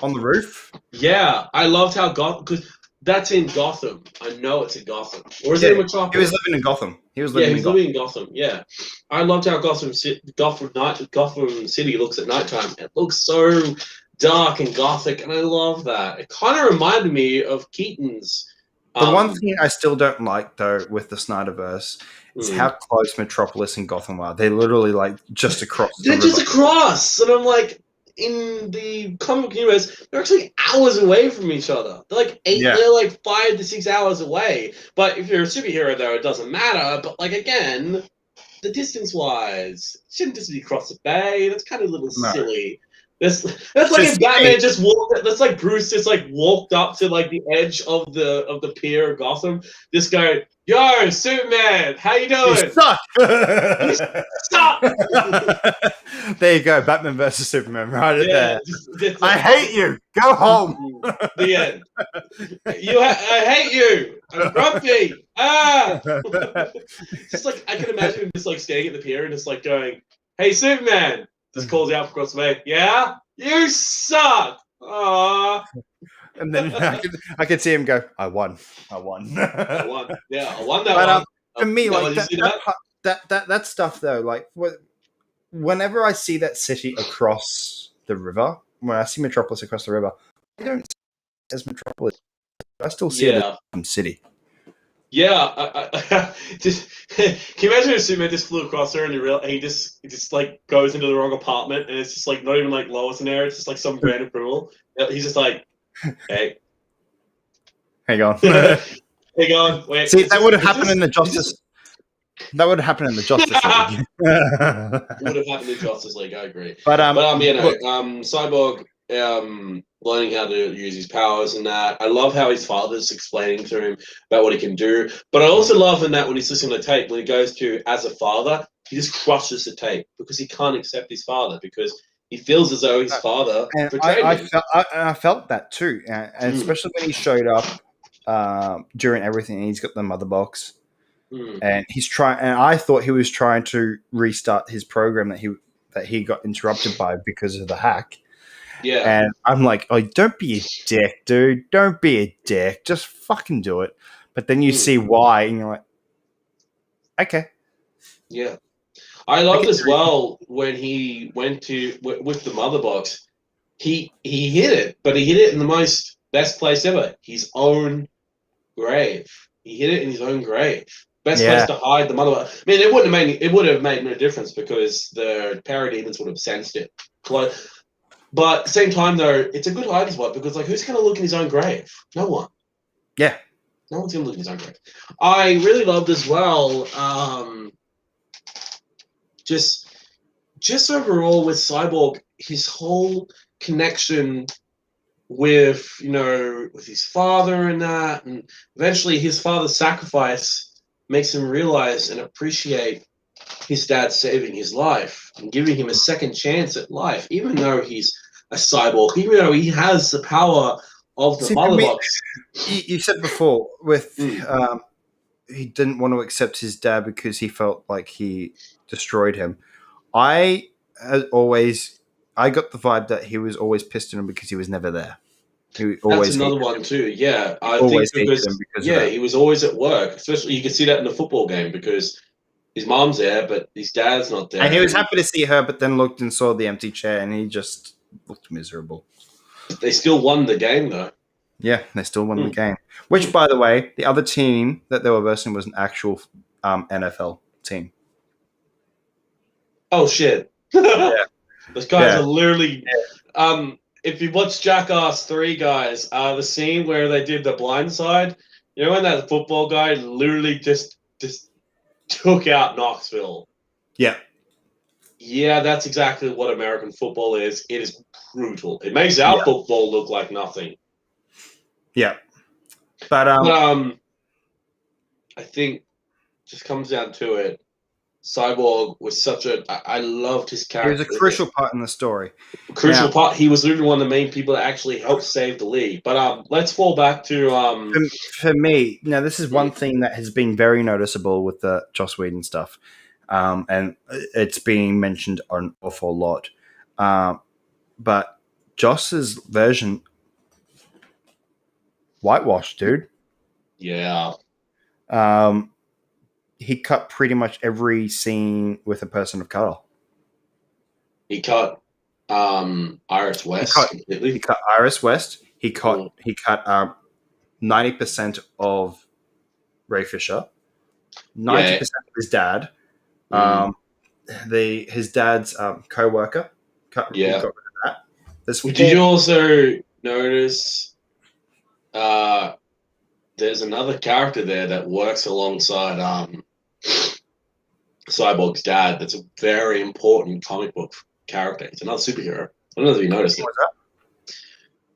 on the roof. Yeah, I loved how because that's in Gotham. I know it's in Gotham, or is it in Metropolis? He was living in Gotham. He was living in Gotham. Yeah, I loved how Gotham City looks at nighttime. It looks so dark and gothic, and I love that. It kind of reminded me of Keaton's. The one thing I still don't like, though, with the Snyderverse is how close Metropolis and Gotham are. They're literally like just across. They're just across, and I'm like, in the comic universe, they're actually hours away from each other. They're like they're like 5 to 6 hours away. But if you're a superhero, though, it doesn't matter. But like again, the distance-wise, shouldn't just be across the bay. That's kind of a little silly. That's like if Batman just walked. That's like Bruce just like walked up to like the edge of the pier of Gotham. This guy, yo, Superman, how you doing? You suck. You suck. There you go, Batman versus Superman, right there. Just I hate you. Go home. The end. I hate you. I'm grumpy. Just like I can imagine him just like standing at the pier and just like going, "Hey, Superman." Just calls out across the bay. Yeah, you suck. Aww. And then I could see him go. I won. I won. Yeah, I won that one. For me, like that stuff though, like whenever I see that city across the river, when I see Metropolis across the river, I don't see it as Metropolis. I still see it as city. Yeah, just can you imagine if Superman just flew across there and he just like goes into the wrong apartment and it's just like not even like Lois in there, it's just like some random criminal. He's just like, hey, hang on, hang on. Wait, see that would have happened in the Justice. That would have happened in the Justice League. It would have happened in Justice League. I agree. But Cyborg. Learning how to use his powers and that. I love how his father's explaining to him about what he can do. But I also love in that when he's listening to the tape, when he goes to as a father, he just crushes the tape because he can't accept his father because he feels as though his father betrayed him. I felt that too, and especially when he showed up during everything. He's got the mother box, and he's trying. And I thought he was trying to restart his program that he got interrupted by because of the hack. Yeah. And I'm like, oh, don't be a dick, dude. Don't be a dick. Just fucking do it. But then you see why, and you're like, okay. Yeah. I loved as well when he went to, with the mother box, he hid it, but he hid it in the best place ever, his own grave. He hid it in his own grave. Best place to hide the mother box. I mean, it would have made no difference because the parademons would have sensed it. But at the same time, though, it's a good hiding spot because, like, who's going to look in his own grave? No one. Yeah. No one's going to look in his own grave. I really loved as well, just overall with Cyborg, his whole connection with, with his father and that, and eventually his father's sacrifice makes him realize and appreciate his dad saving his life and giving him a second chance at life, even though he's a cyborg, even though he has the power of the mother box. You said before with he didn't want to accept his dad because he felt like he destroyed him. I got the vibe that he was always pissed at him because he was never there. That's another one too. Yeah, I think because he was always at work. Especially you can see that in the football game because his mom's there, but his dad's not there. And he was happy to see her, but then looked and saw the empty chair, and he just looked miserable. They still won the game, though. Yeah, they still won the game. Which, by the way, the other team that they were versing was an actual NFL team. Oh shit! Yeah, Those guys yeah, are literally. If you watch Jackass 3, guys, the scene where they did the blind side, you know when that football guy literally just took out Knoxville. yeah, Yeah, that's exactly what American football is. It is brutal. It makes our yeah, football look like nothing. yeah. But But I think just comes down to it. Cyborg was such a. I loved his he was a character in this. crucial part in the story. Crucial Now, part. He was literally one of the main people that actually helped save the league. But let's fall back to for me, now this is one mm, thing that has been very noticeable with the Joss Whedon stuff, and it's being mentioned an awful lot. Um, but Joss's version, whitewash, dude. yeah. Um, he cut pretty much every scene with a person of color. He cut Iris He West cut he completely. cut Iris West. Mm, He cut 90% of Ray Fisher. yeah. 90% of his dad. Mm, Um, his dad's co-worker. He yeah. got rid of that. There's Did you four. also notice uh there's another character there that works alongside Cyborg's dad that's a very important comic book character. It's another superhero. I don't know if you noticed it. Was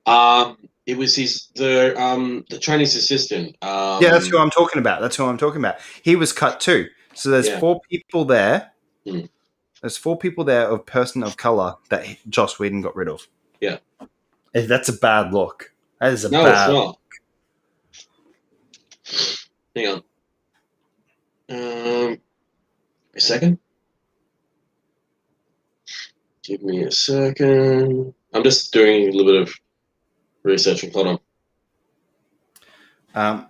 that? It was the Chinese assistant. Yeah, that's who I'm talking about. That's who I'm talking about. He was cut too. So there's Yeah. four people there. Mm, There's four people there of person of color that Joss Whedon got rid of. yeah. That's a bad look. That is a No, it's bad. not. Hang on. A second. Give me a second. I'm just doing a little bit of research. Hold on. Um,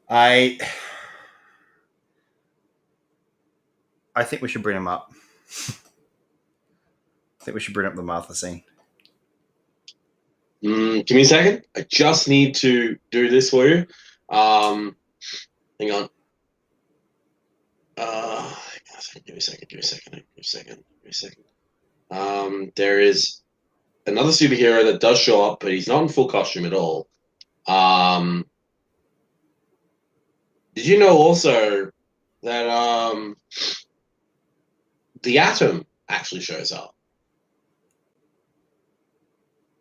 I I think we should bring him up. I think we should bring up the Martha scene. Give me a second. I just need to do this for you. Hang on. Give me a second. Give me a second. Give me a second. Give me a second. There is another superhero that does show up, but he's not in full costume at all. Um, did you know also that the Atom actually shows up?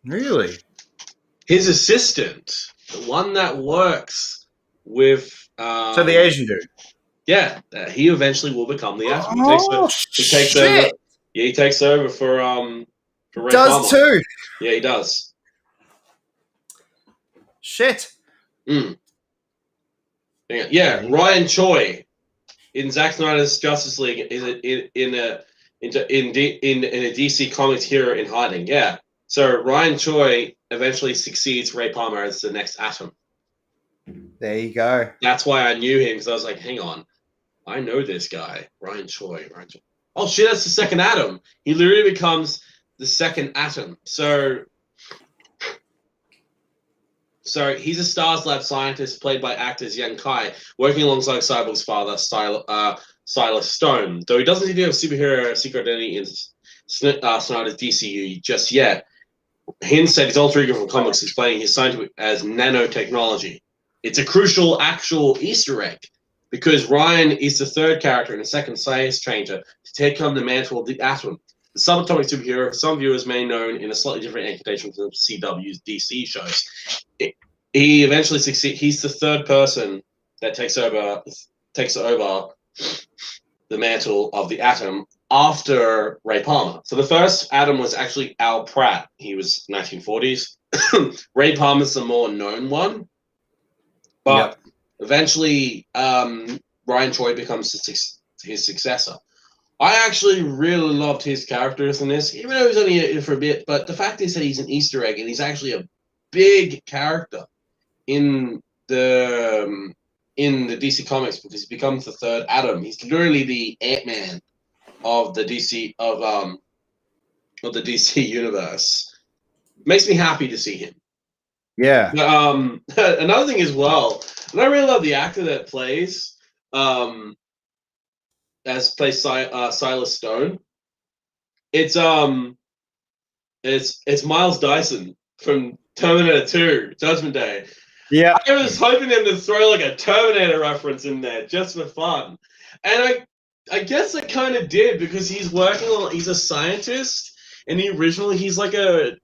Really? His assistant, the one that works with, So the Asian dude. yeah, he eventually will become the Atom. Oh He takes shit! over. Yeah, he takes over for Ray Does Palmer. too. Yeah, he does. Shit. Mm. Yeah, There you go. Ryan Choi in Zack Snyder's Justice League is in a DC Comics hero in hiding. Yeah, so Ryan Choi eventually succeeds Ray Palmer as the next Atom. There you go. That's why I knew him because I was like, hang on, I know this guy, Ryan Choi. Ryan Choi. Oh shit, that's the second Atom. He literally becomes the second Atom. So he's a Stars Lab scientist played by actors Yang Kai, working alongside Cyborg's father, Silas Stone. Though he doesn't do have superhero secret identity in Snyder's DCU just yet, hints at his alter ego from comics explaining his science as nanotechnology. It's a crucial actual Easter egg because Ryan is the third character in the second Science Changer to take on the mantle of the Atom. The subatomic superhero some viewers may know in a slightly different incarnation from CW's DC shows. He eventually succeeds. He's the third person that takes over the mantle of the Atom after Ray Palmer. So the first Atom was actually Al Pratt. He was 1940s. Ray Palmer's the more known one, but eventually Ryan Choi becomes his successor. I actually really loved his characters in this, even though he's only in it for a bit. But the fact is that he's an Easter egg, and he's actually a big character in the DC Comics because he becomes the third Atom. He's literally the Ant-Man of the DC universe. Makes me happy to see him. Yeah. Another thing as well, and I really love the actor that plays as plays Silas Stone. It's Miles Dyson from Terminator 2, Judgment Day. Yeah. I was hoping them to throw like a Terminator reference in there just for fun. And I guess I kind of did, because he's a scientist, and he's like a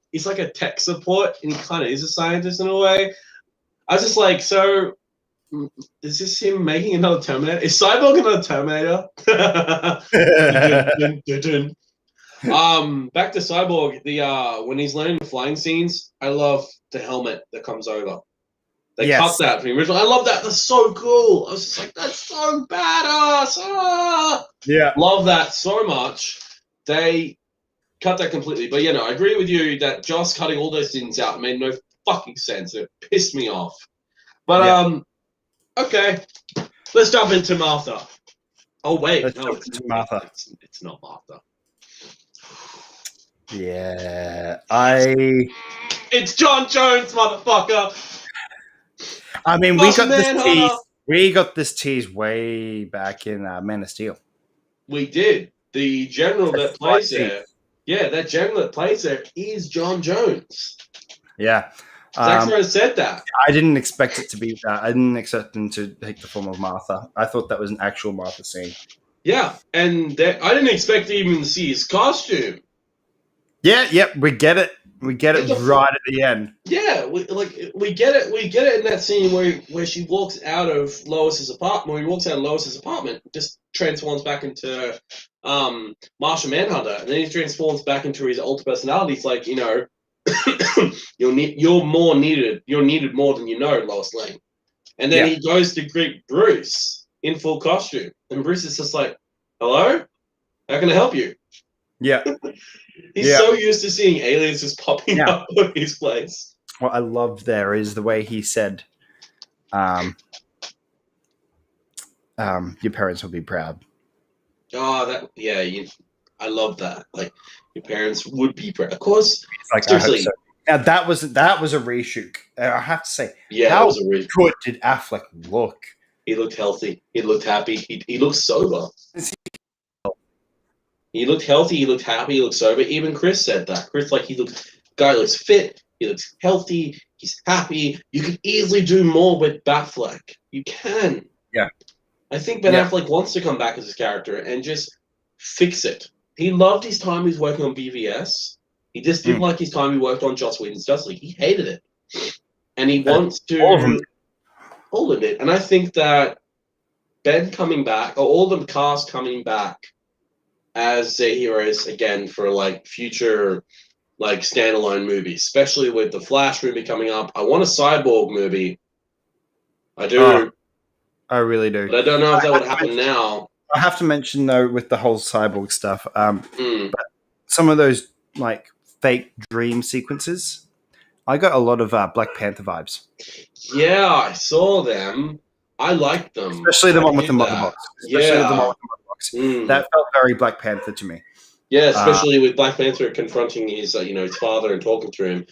tech support, and he kind of is a scientist in a way. I was just like, so is this him making another Terminator? Is Cyborg another Terminator? Back to Cyborg. When he's learning the flying scenes, I love the helmet that comes over. They cut that from the original. I love that. That's so cool. I was just like, that's so badass. Yeah. Love that so much. They cut that completely. But I agree with you that just cutting all those things out made no fucking sense. It pissed me off. But okay, let's jump into Martha. Oh wait, Let's no, jump into Martha. It's not Martha. Yeah, It's John Jones, motherfucker. I mean, we got this tease way back in Man of Steel. We did. The general that plays there, that general that plays there is John Jones. Yeah. Zack Snyders said that. I didn't expect it to be that. I didn't expect him to take the form of Martha. I thought that was an actual Martha scene. Yeah, and I didn't expect to even see his costume. Yeah, we get it. We get it right at the end. Yeah, we get it. We get it in that scene where she walks out of Lois's apartment. When he walks out of Lois's apartment, just transforms back into Martian Manhunter, and then he transforms back into his alter personality. It's like, you're more needed. You're needed more than you know, Lois Lane. And then he goes to greet Bruce in full costume, and Bruce is just like, "Hello, how can I help you?" Yeah. He's so used to seeing aliens just popping up in his place. What I loved there is the way he said, your parents will be proud. Oh, I love that. Like, your parents would be proud. Of course. Like, seriously. So. Now, that was a reshoot. I have to say, how good did Affleck look? He looked healthy. He looked happy. He looked sober. He looked healthy, he looked happy, he looked sober. Even Chris said that. Chris, guy looks fit, he looks healthy, he's happy. You could easily do more with Batfleck. You can. Yeah. I think Ben Affleck wants to come back as his character and just fix it. He loved his time he was working on BVS. He just didn't like his time he worked on Joss Whedon's Justice League. He hated it. And he wants to... All of it. And I think that Ben coming back, or all the cast coming back, as their heroes again for future standalone movies, especially with the Flash movie coming up. I want a Cyborg movie. I do. Oh, I really do. But I don't know if that would happen now. I have to mention though, with the whole Cyborg stuff, some of those fake dream sequences, I got a lot of Black Panther vibes. Yeah, I saw them. I liked them, especially the one with the mother box. That felt very Black Panther to me. Yeah, especially with Black Panther confronting his, his father and talking to him,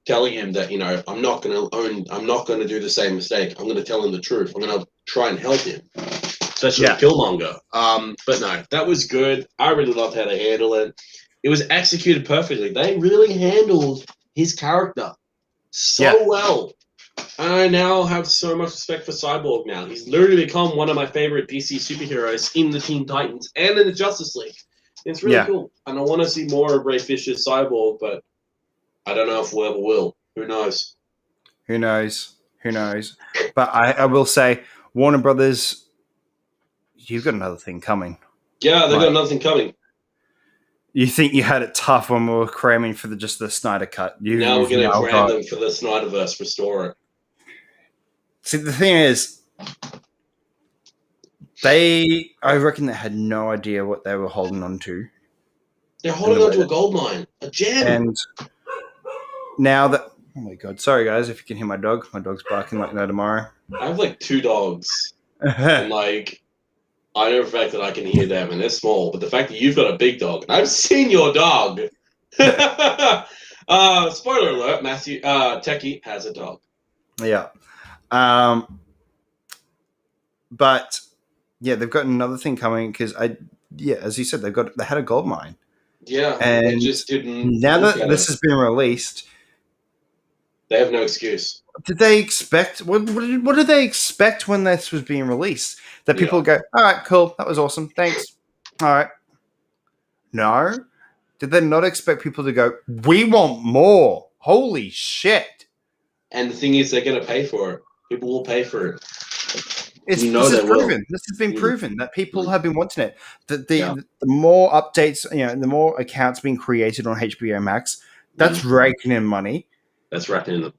telling him that, I'm not going to do the same mistake. I'm going to tell him the truth. I'm going to try and help him, especially with Killmonger. But no, that was good. I really loved how they handled it. It was executed perfectly. They really handled his character so well. I now have so much respect for Cyborg now. He's literally become one of my favorite DC superheroes in the Teen Titans and in the Justice League. It's really cool. And I want to see more of Ray Fisher's Cyborg, but I don't know if we ever will. Who knows? Who knows? But I will say, Warner Brothers, you've got another thing coming. Yeah, they've got another thing coming. You think you had it tough when we were cramming for just the Snyder Cut. Now we're going to cram them for the Snyderverse. Restore it. See, the thing is, I reckon they had no idea what they were holding on to. They're holding on to a gold mine, a gem. And now that, oh my God, sorry guys, if you can hear my dog's barking like no tomorrow. I have 2 dogs. And I know for a fact that I can hear them, and they're small, but the fact that you've got a big dog, and I've seen your dog. Spoiler alert, Matthew, Techie has a dog. Yeah. But Yeah, they've got another thing coming because as you said, they had a gold mine. Yeah, and they just didn't. Now that this has been released, they have no excuse. Did they expect what did they expect when this was being released? That people would go, all right, cool, that was awesome, thanks. All right. No. Did they not expect people to go, we want more? Holy shit. And the thing is, they're going to pay for it. People will pay for it. This is proven. This has been proven that people have been wanting it. That the more updates, the more accounts being created on HBO Max, that's raking in money. That's raking in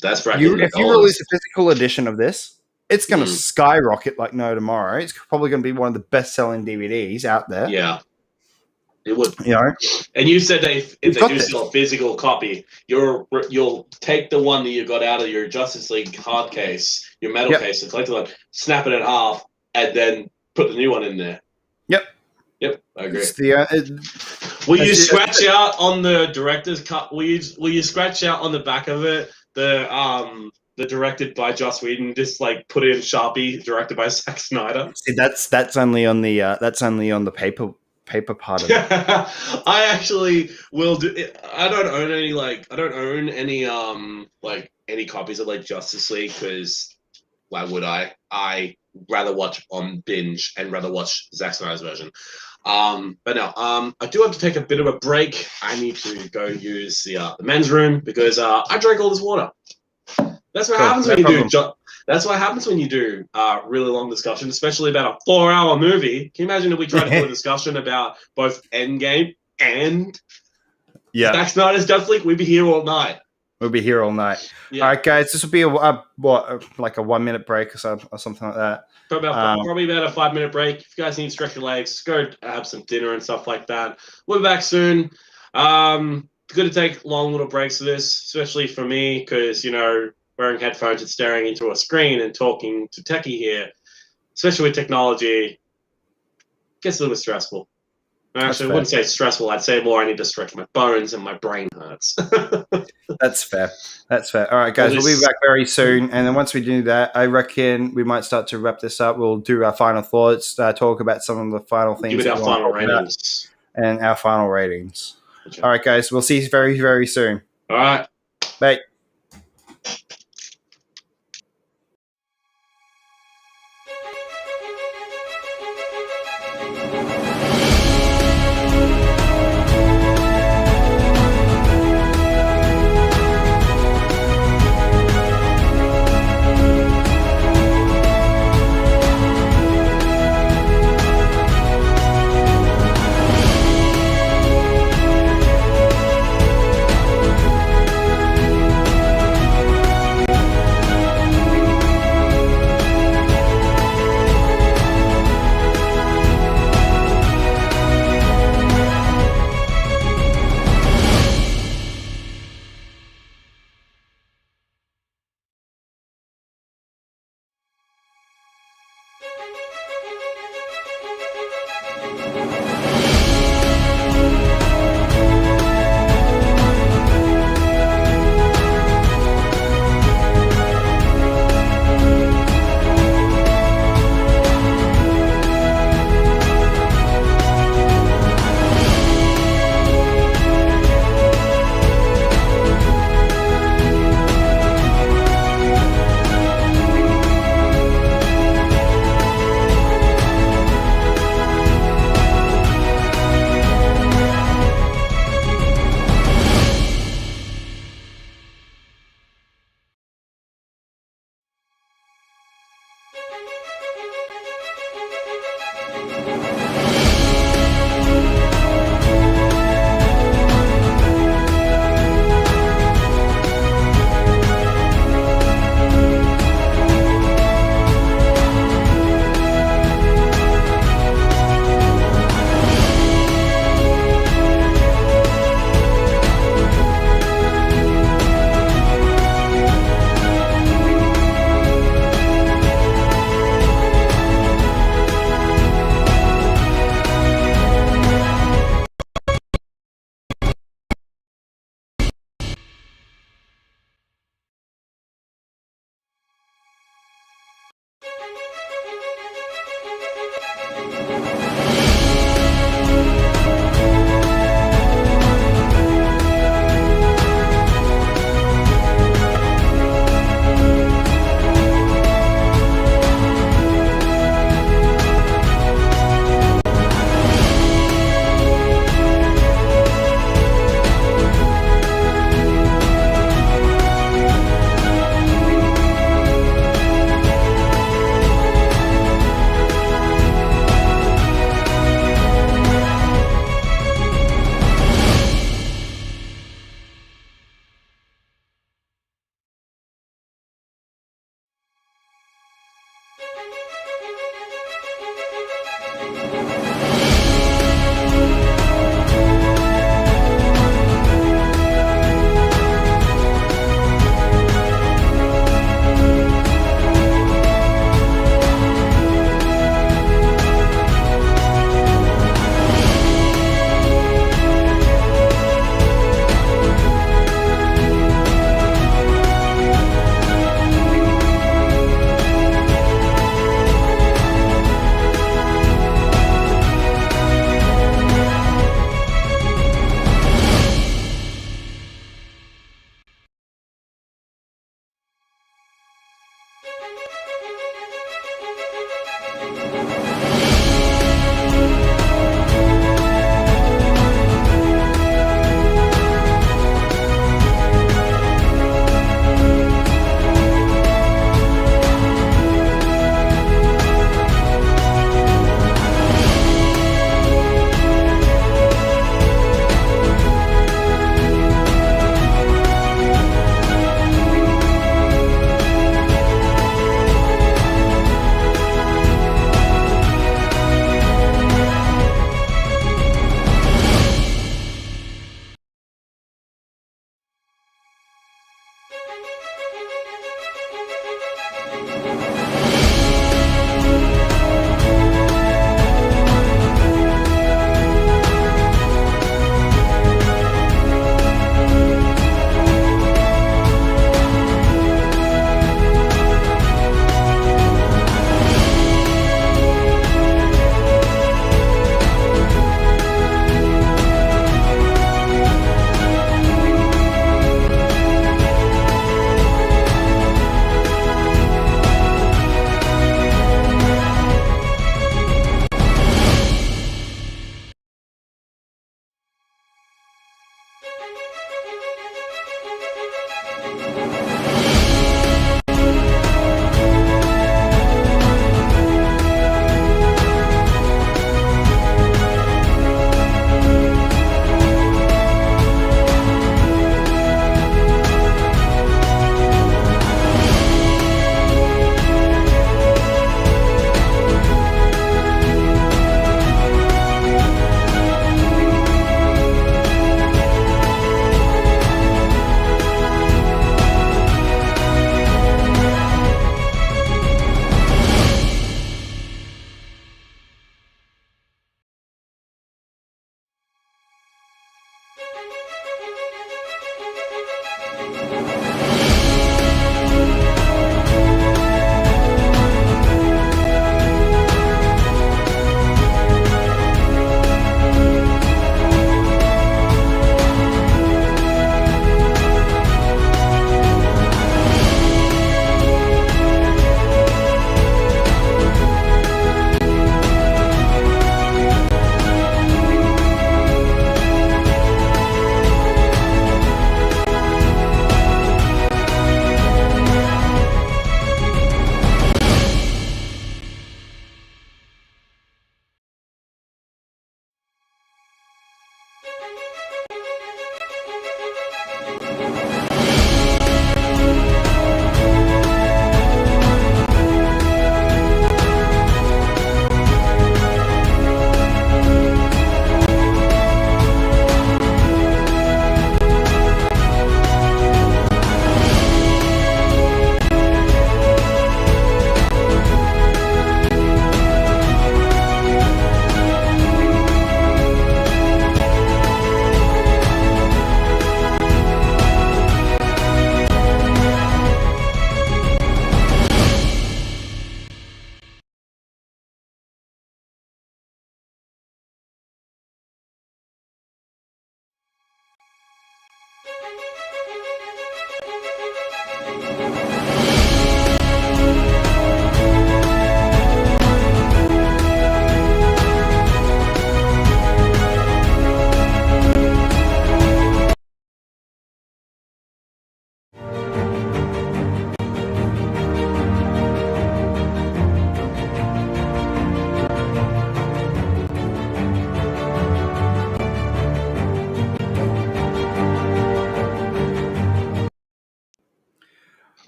if you release a physical edition of this, it's going to skyrocket like no tomorrow. It's probably going to be one of the best-selling DVDs out there. Yeah, it would. And you said that if they do sell a physical copy, you'll take the one that you got out of your Justice League hard case, your metal case, the collector one, snap it in half, and then put the new one in there. Yep, I agree. Will you scratch out on the director's cut? Will you scratch out on the back of it the directed by Joss Whedon? Just like put it in Sharpie, directed by Zack Snyder. See, that's only on the paper part of it. I actually will do it. I don't own any copies of like Justice League because why would I? I rather watch on binge and rather watch Zack Snyder's version. But no, I do have to take a bit of a break. I need to go use the men's room because I drank all this water. That's what happens when you do. That's what happens when you do really long discussion, especially about a 4-hour movie. Can you imagine if we tried to do a discussion about both Endgame and Zack Snyder's Justice League? We'd be here all night. We'll be here all night. Yeah. All right, guys, this will be like a 1 minute break or something like that. Probably about a 5-minute break. If you guys need to stretch your legs, go have some dinner and stuff like that. We'll be back soon. It's good to take long little breaks for this, especially for me, because wearing headphones and staring into a screen and talking to Techie here, especially with technology, gets a little bit stressful. Actually, I wouldn't say stressful. I'd say more I need to stretch my bones and my brain hurts. That's fair. All right, guys, we'll be back very soon. And then once we do that, I reckon we might start to wrap this up. We'll do our final thoughts, talk about some of the final things. Give it our final ratings. And our final ratings. Okay. All right, guys, we'll see you very, very soon. All right. Bye.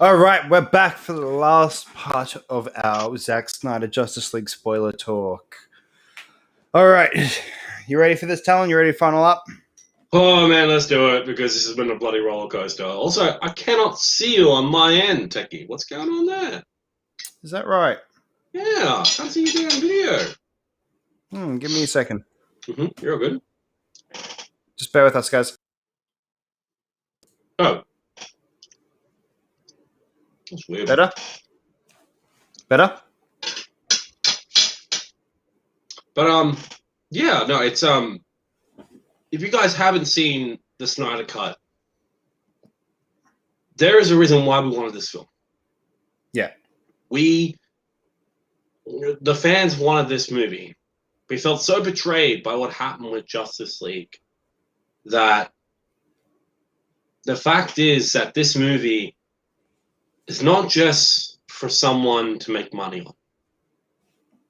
All right, we're back for the last part of our Zack Snyder Justice League spoiler talk. All right, you ready for this, Talon? You ready to final up? Oh man, let's do it, because this has been a bloody roller coaster. Also, I cannot see you on my end, Techie. What's going on there? Is that right? Yeah, I can't see you doing video. Give me a second. You're all good. Just bear with us, guys. Oh. That's weird. Better? Better? But, yeah, no, it's, if you guys haven't seen the Snyder Cut, there is a reason why we wanted this film. Yeah. The fans wanted this movie. We felt so betrayed by what happened with Justice League that the fact is that this movie is not just for someone to make money on.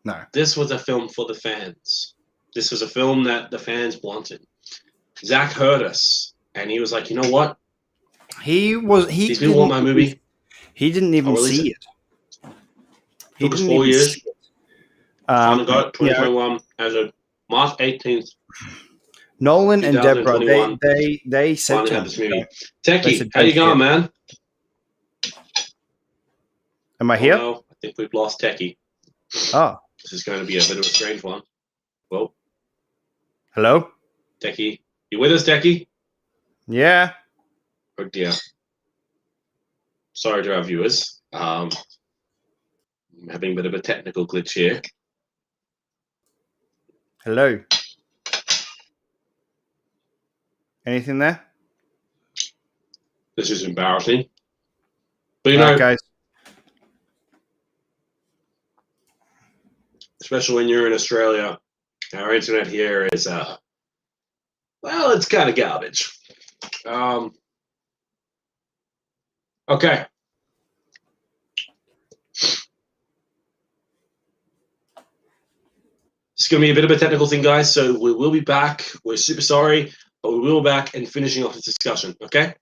No. This was a film for the fans. This was a film that the fans wanted. Zack heard us, and he was like, you know what? These people want my movie. He didn't even see it. He took us 4 years. Finally got it, 2021, as of March 18th. Nolan and Deborah, they said to this movie. Techie, how you going, man? Am I here? No, I think we've lost Techie. Oh. This is going to be a bit of a strange one. Well, hello? Techie. You with us, Techie? Yeah. Oh, dear. Sorry to our viewers. I'm having a bit of a technical glitch here. Hello. Anything there? This is embarrassing. But you All know, right, guys. especially when you're in Australia, our internet here is, well, it's kind of garbage. Okay. It's going to be a bit of a technical thing, guys, so we will be back. We're super sorry, but we will be back and finishing off this discussion, okay?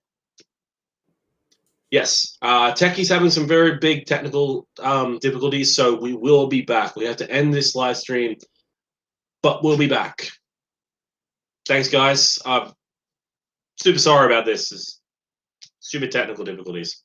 Yes, Techie's having some very big technical difficulties, so we will be back. We have to end this live stream, but we'll be back. Thanks, guys. Super sorry about this. It's stupid technical difficulties.